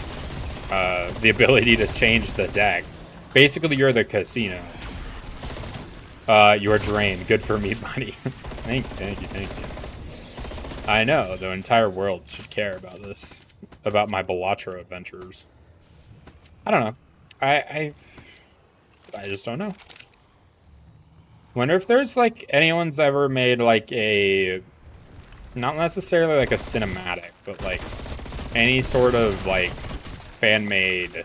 the ability to change the deck. Basically, you're the casino. You're drained. Good for me, buddy. Thank you, thank you, thank you. I know, the entire world should care about this. About my Balatro adventures. I don't know. I just don't know. Wonder if there's, like, anyone's ever made, like, a... Not necessarily, like, a cinematic, but, like, any sort of, like, fan-made,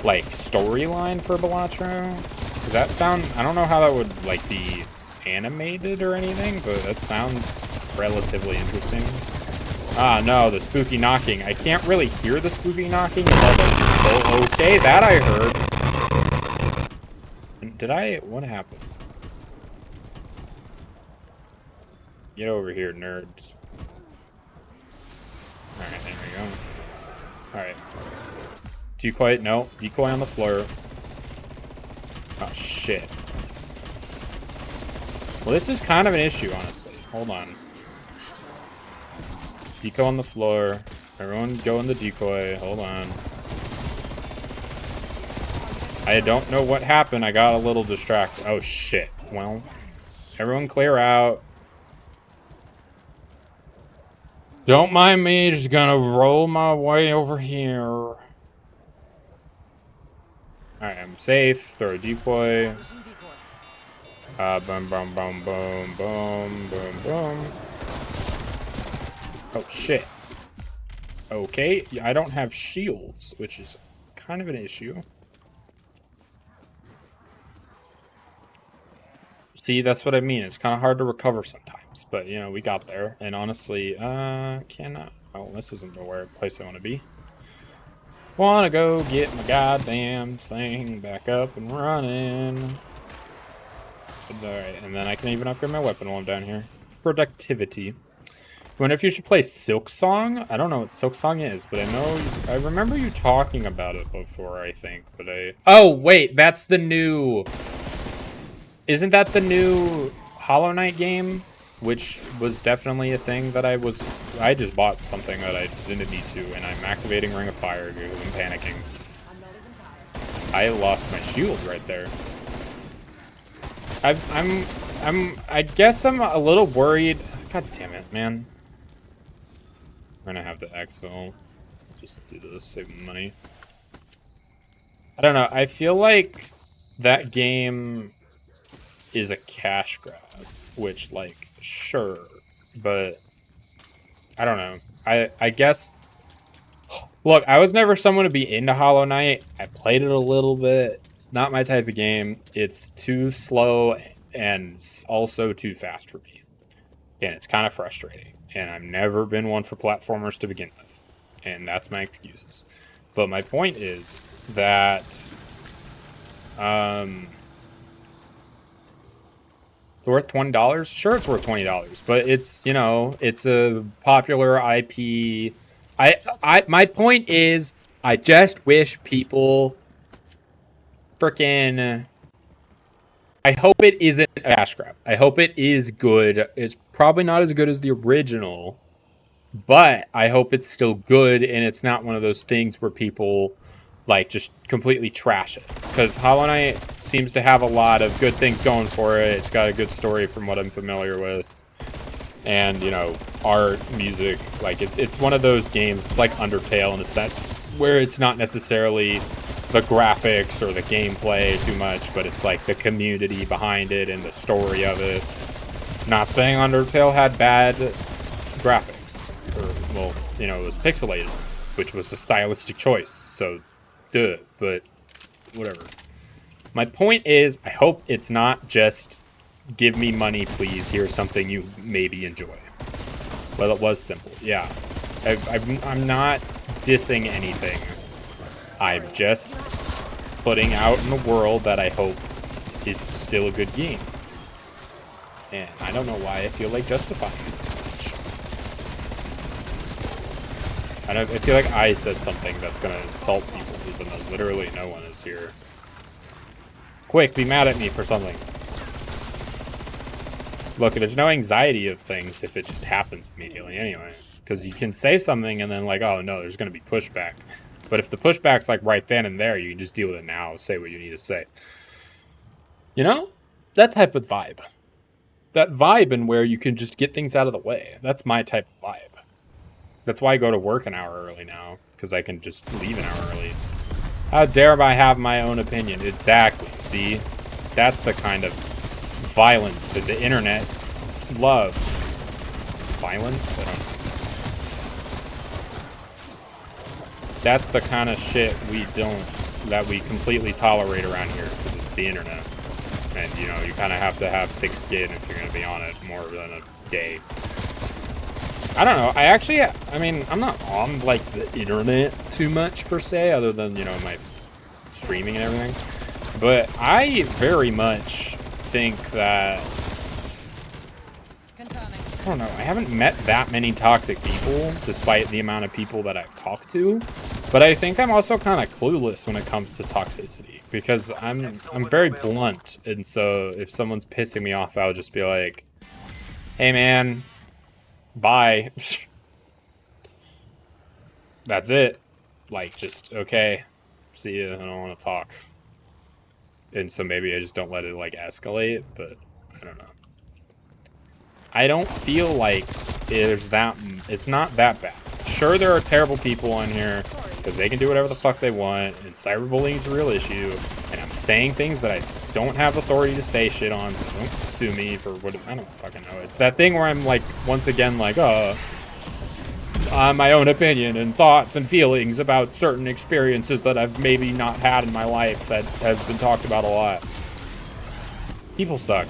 like, storyline for Balatro? Does that sound... I don't know how that would, like, be animated or anything, but that sounds relatively interesting. Ah, no, the spooky knocking. I can't really hear the spooky knocking. Oh, okay, that I heard. Did I... What happened? Get over here, nerds. Alright, there we go. Alright. Decoy, no. Decoy on the floor. Oh, shit. Well, this is kind of an issue, honestly. Hold on. Decoy on the floor. Everyone go in the decoy. Hold on. I don't know what happened. I got a little distracted. Oh, shit. Well, everyone clear out. Don't mind me. Just gonna roll my way over here. Alright, I'm safe. Throw a decoy. Boom, boom, boom, boom, boom, boom, boom. Oh, shit. Okay, I don't have shields, which is kind of an issue. See, that's what I mean. It's kind of hard to recover sometimes, but, you know, we got there. And honestly, cannot... Oh, this isn't the place I want to be. Wanna go get my goddamn thing back up and running. Alright, and then I can even upgrade my weapon while I'm down here. Productivity. Wonder if you should play Silk Song? I don't know what Silk Song is, but I remember you talking about it before, I think, but Oh, wait, that's the new... Isn't that the new Hollow Knight game? Which was definitely a thing that I just bought something that I didn't need to, and I'm activating Ring of Fire because I'm panicking. I lost my shield right there. I guess I'm a little worried. God damn it, man. I'm gonna have to exfil. Just do this, save money. I don't know. I feel like that game is a cash grab, which, like, sure, but I don't know. I guess. Look, I was never someone to be into Hollow Knight. I played it a little bit. It's not my type of game. It's too slow and also too fast for me. And it's kind of frustrating. And I've never been one for platformers to begin with. And that's my excuses. But my point is that it's worth $20. Sure, it's worth $20, but it's, you know, it's a popular IP. My point is, I just wish people freaking. I hope it isn't a cash grab. I hope it is good. It's probably not as good as the original, but I hope it's still good and it's not one of those things where people like just completely trash it. Because Hollow Knight seems to have a lot of good things going for it. It's got a good story from what I'm familiar with. And, you know, art, music, like it's one of those games. It's like Undertale in a sense, where it's not necessarily the graphics or the gameplay too much, but it's like the community behind it and the story of it. Not saying Undertale had bad graphics, or, well, you know, it was pixelated, which was a stylistic choice, so duh, but whatever. My point is, I hope it's not just give me money, please, here's something you maybe enjoy. Well, it was simple, yeah. I'm not dissing anything. I'm just putting out in the world that I hope is still a good game. And I don't know why I feel like justifying it so much. I feel like I said something that's going to insult people, even though literally no one is here. Quick, be mad at me for something. Look, there's no anxiety of things if it just happens immediately anyway. Because you can say something and then like, oh no, there's going to be pushback. But if the pushback's like right then and there, you can just deal with it now, say what you need to say. You know? That type of vibe. That vibe in where you can just get things out of the way. That's my type of vibe. That's why I go to work an hour early now, because I can just leave an hour early. How dare I have my own opinion? Exactly. See? That's the kind of violence that the internet loves. Violence? I don't know. That's the kind of shit that we completely tolerate around here, because it's the internet. And, you know, you kind of have to have thick skin if you're going to be on it more than a day. I don't know. I mean, I'm not on, like, the internet too much, per se, other than, you know, my streaming and everything. But I very much think that... I don't know. I haven't met that many toxic people, despite the amount of people that I've talked to. But I think I'm also kind of clueless when it comes to toxicity, because I'm very blunt, and so if someone's pissing me off, I'll just be like, "Hey, man, bye." That's it. Like, just okay. See ya. I don't want to talk. And so maybe I just don't let it like escalate, but I don't know. I don't feel like it's not that bad. Sure, there are terrible people on here because they can do whatever the fuck they want, and cyberbullying is a real issue, and I'm saying things that I don't have authority to say shit on, so don't sue me for what, I don't fucking know. It's that thing where I'm like, once again, like, my own opinion and thoughts and feelings about certain experiences that I've maybe not had in my life that has been talked about a lot. People suck.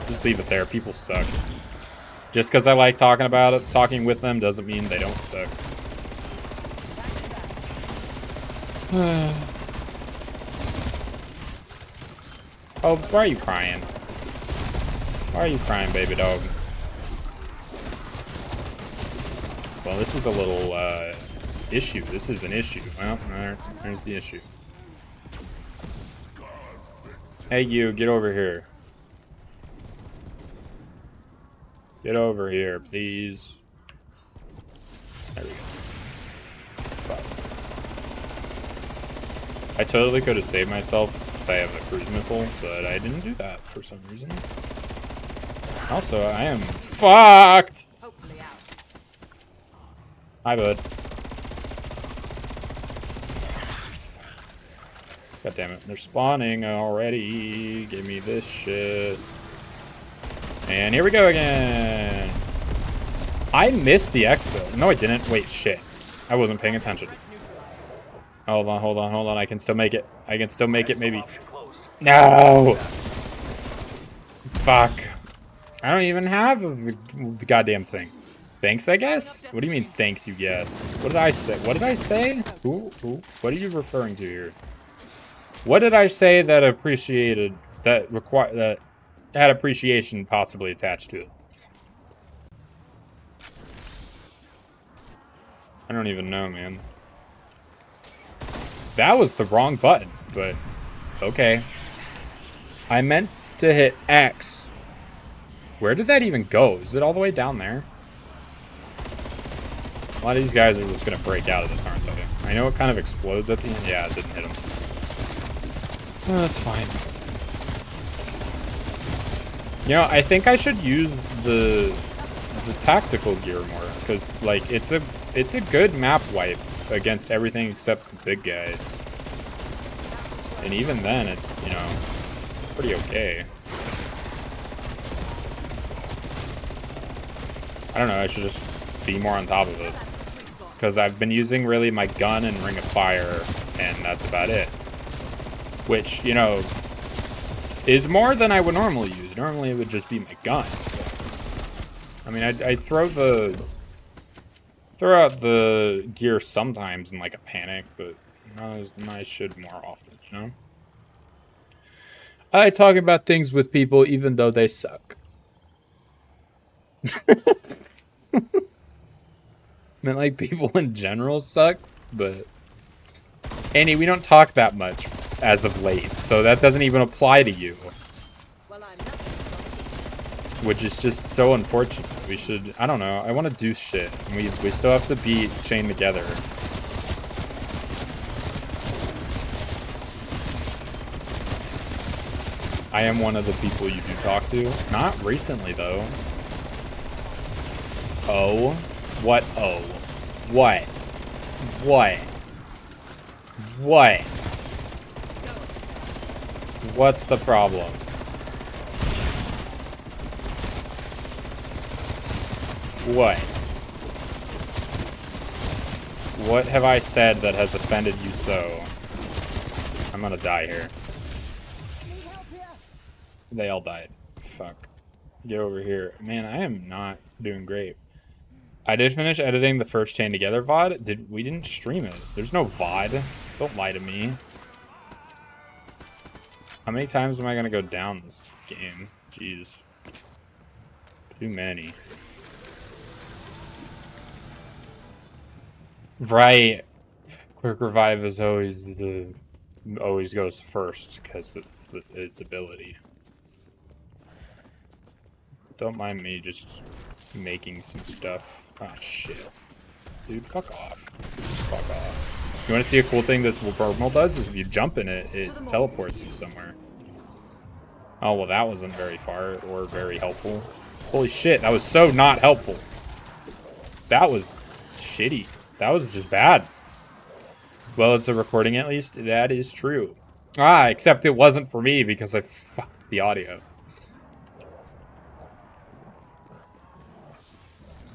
Just leave it there. People suck. Just because I like talking about it, talking with them, doesn't mean they don't suck. Oh, why are you crying? Why are you crying, baby dog? Well, this is a little issue. This is an issue. Well, there's the issue. Hey, you, get over here. Get over here, please. There we go. Fuck. I totally could have saved myself because I have a cruise missile, but I didn't do that for some reason. Also, I am fucked! Hi, bud. God damn it. They're spawning already. Give me this shit. And here we go again. I missed the exfil. No, I didn't. Wait, shit. I wasn't paying attention. Hold on, hold on, hold on. I can still make it. I can still make it, maybe. No! Fuck. I don't even have the goddamn thing. Thanks, I guess? What do you mean, thanks, you guess? What did I say? What did I say? Who? What are you referring to here? What did I say that appreciated, that had appreciation possibly attached to it? I don't even know, man. That was the wrong button, but okay. I meant to hit X. Where did that even go? Is it all the way down there? A lot of these guys are just gonna break out of this, aren't they? I know it kind of explodes at the end. Yeah, it didn't hit them. Oh, that's fine. You know, I think I should use the tactical gear more, because like it's a good map wipe against everything except the big guys. And even then, it's, you know, pretty okay. I don't know. I should just be more on top of it. Because I've been using really my gun and Ring of Fire, and that's about it. Which, you know, is more than I would normally use. Normally it would just be my gun. But, I mean, I throw out the gear sometimes in like a panic, but not as I should more often, you know? I talk about things with people even though they suck. I mean, like, people in general suck, but Annie, we don't talk that much as of late, so that doesn't even apply to you. Which is just so unfortunate. We should, I don't know, I want to do shit. We still have to be chained together. I am one of the people you do talk to. Not recently, though. Oh? What? Oh. What? What? What? What's the problem? What? What have I said that has offended you so? I'm gonna die here. They all died. Fuck. Get over here. Man, I am not doing great. I did finish editing the first Chain Together VOD. We didn't stream it. There's no VOD. Don't lie to me. How many times am I gonna go down this game? Jeez. Too many. Right. Quick revive is always goes first because of its ability. Don't mind me just making some stuff. Oh shit. Dude, fuck off. Fuck off. You wanna see a cool thing this terminal does? Is if you jump in it, it teleports you somewhere. Oh well, that wasn't very far or very helpful. Holy shit, that was so not helpful. That was shitty. That was just bad. Well, it's a recording at least. That is true. Ah, except it wasn't for me because I fucked the audio.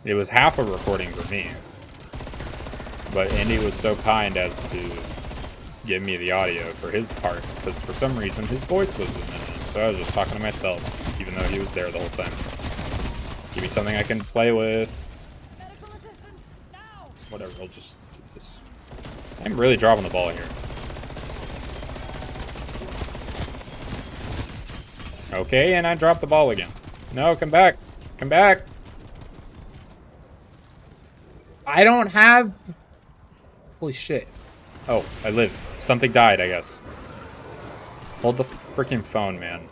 It was half a recording for me. But Andy was so kind as to give me the audio for his part. Because for some reason his voice wasn't in it. So I was just talking to myself. Even though he was there the whole time. Give me something I can play with. Whatever, I'll just do this. I'm really dropping the ball here. Okay, and I dropped the ball again. No, come back. Come back. I don't have... Holy shit. Oh, I lived. Something died, I guess. Hold the freaking phone, man.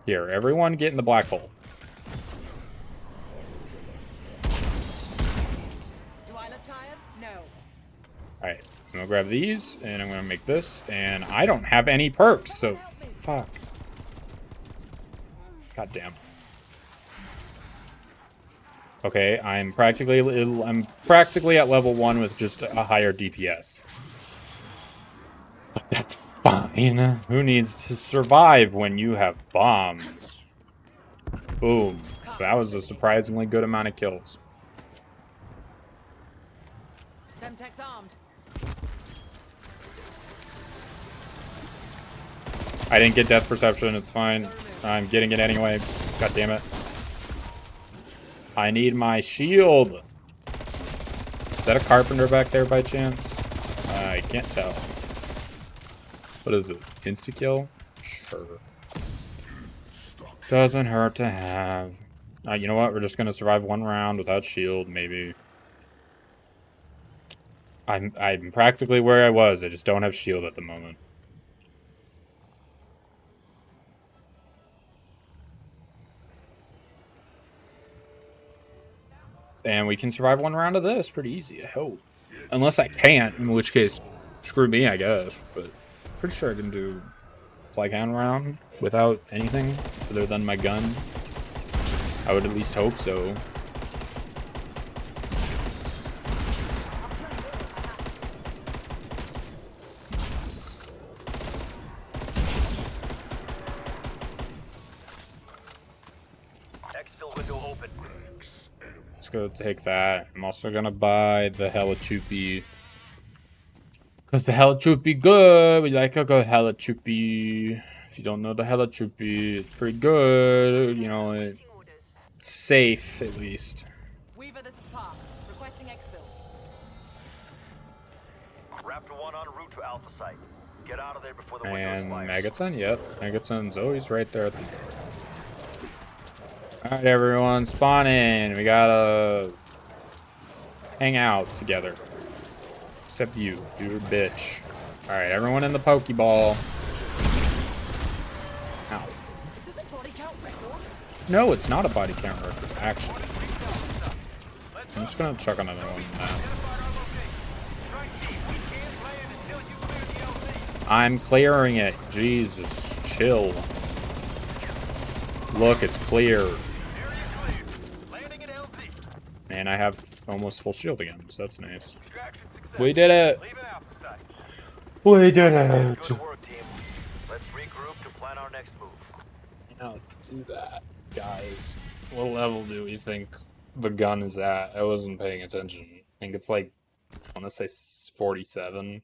Here, everyone get in the black hole. Alright, I'm gonna grab these, and I'm gonna make this, and I don't have any perks, so fuck. God damn. Okay, I'm practically at level 1 with just a higher DPS. But that's fine. Who needs to survive when you have bombs? Boom. That was a surprisingly good amount of kills. Semtex armed. I didn't get death perception, it's fine. I'm getting it anyway. God damn it. I need my shield. Is that a carpenter back there by chance? I can't tell. What is it? Insta-kill? Sure. Doesn't hurt to have. You know what? We're just gonna survive one round without shield, maybe. I'm practically where I was. I just don't have shield at the moment. And we can survive one round of this pretty easy, I hope. Unless I can't, in which case, screw me, I guess. But pretty sure I can do like hand round without anything other than my gun. I would at least hope so. Exfil window open. Let's go take that. I'm also gonna buy the Hella Choopy. Cause the Hella Choopy good. We like a good Hella Choopy. If you don't know the Hella Choopy, it's pretty good. You know, it's safe at least. Weaver, this is Park. Requesting exfil. Raptor 1 en route to Alpha Site. Get out of there before the window is And fired. Megaton, yep. Megaton's always right there at the door. Alright, everyone, spawn in. We gotta hang out together. Except you. You're a bitch. Alright, everyone in the Pokeball. Ow. Is this a body count record? No, it's not a body count record, actually. I'm just gonna chuck another one in that. I'm clearing it. Jesus, chill. Look, it's clear. Area clear. Landing at LZ. And I have almost full shield again, so that's nice. Extraction success. We did it! Leaving Alpha site. We did Good work, team. Let's regroup to plan our next move. Now let's do that, guys. What level do we think the gun is at? I wasn't paying attention. I think it's like, I want to say 47.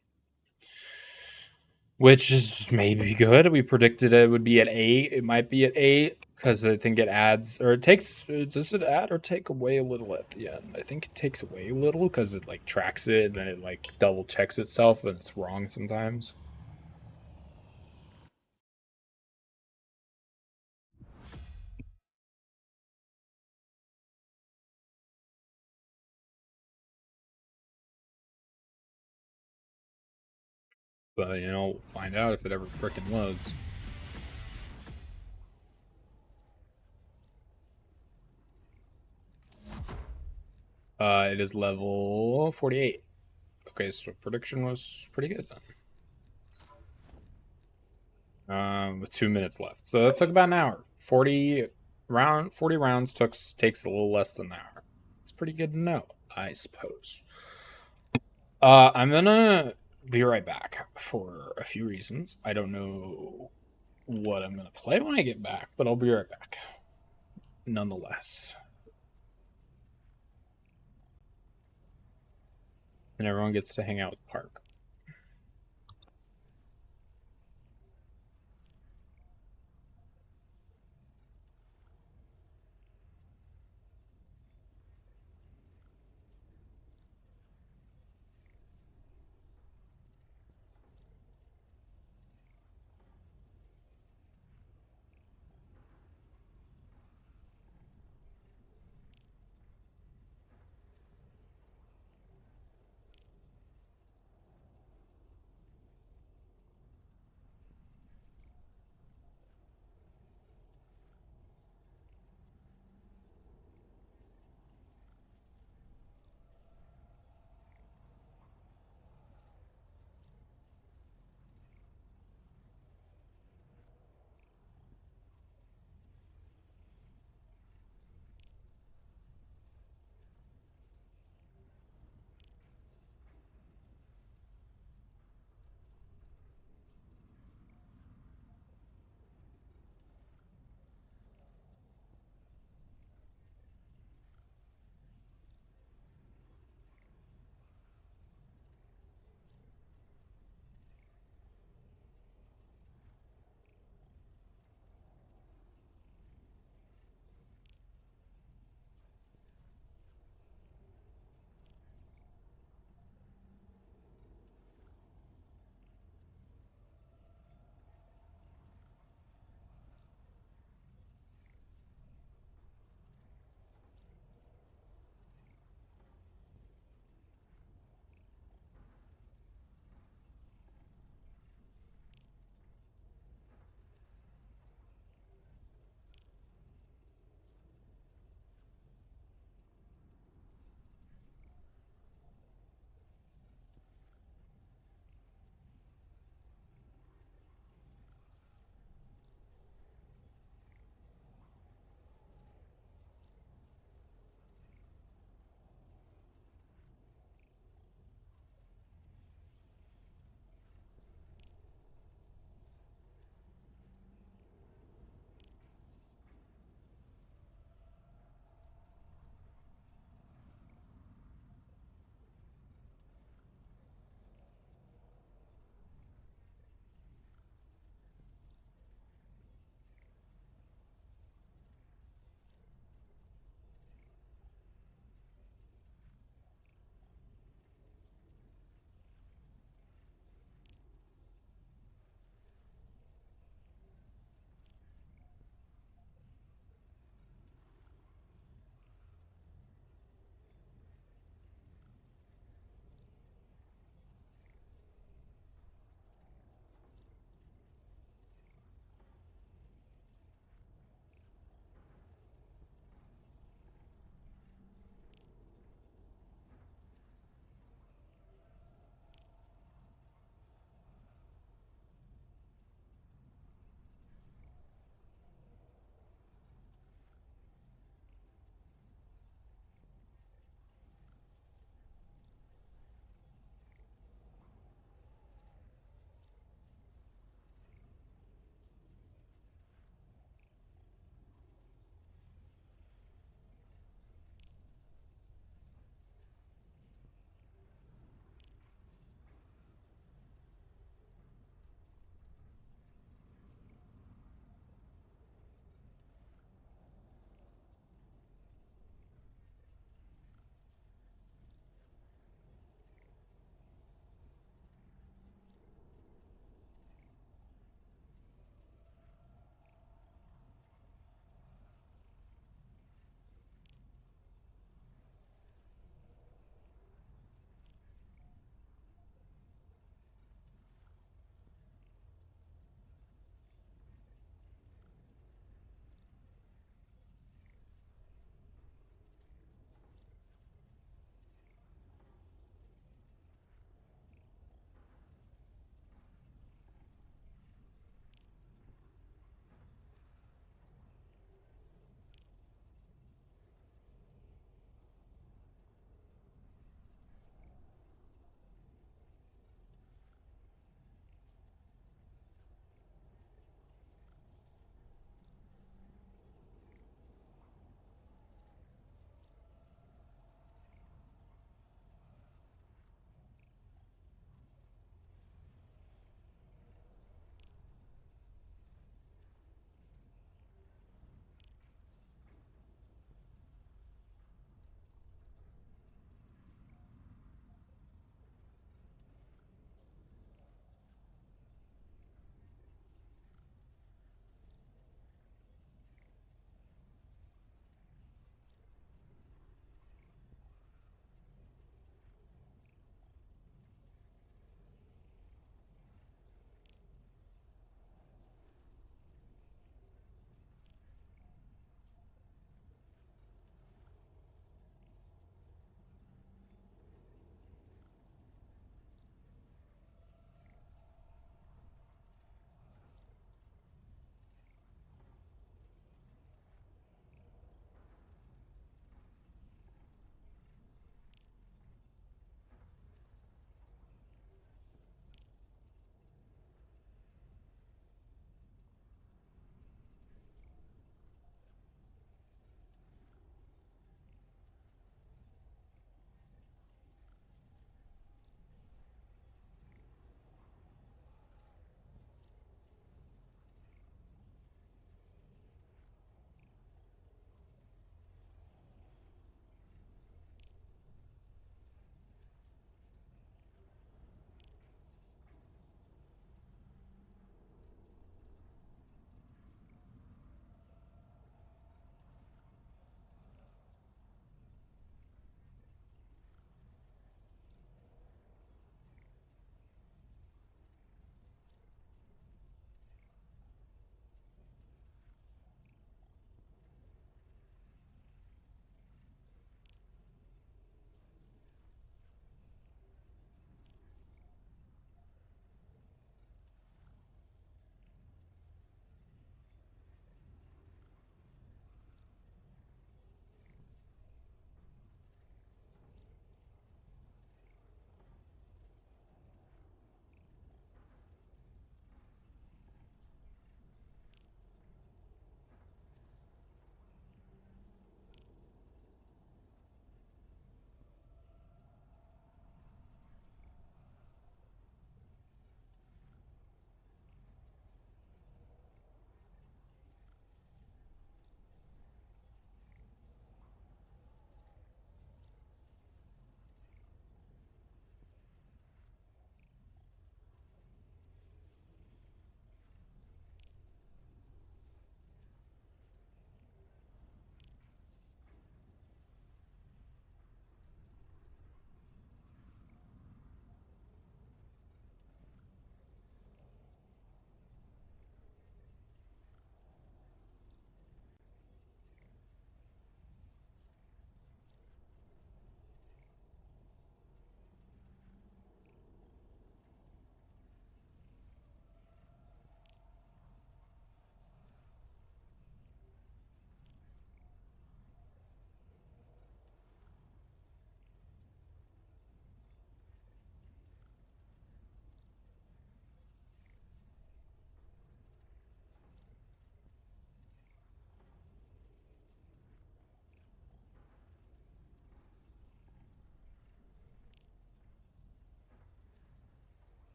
Which is maybe good. We predicted it would be at 8. It might be at 8 because I think it adds, or it takes, does it add or take away a little at the end? I think it takes away a little because it like tracks it and then it like double checks itself and it's wrong sometimes. But, you know, find out if it ever frickin' loads. It is level 48. Okay, so prediction was pretty good then. With 2 minutes left. So that took about an hour. 40 rounds takes a little less than an hour. It's pretty good to know, I suppose. I'm gonna be right back for a few reasons. I don't know what I'm gonna play when I get back, but I'll be right back. Nonetheless. And everyone gets to hang out with Park.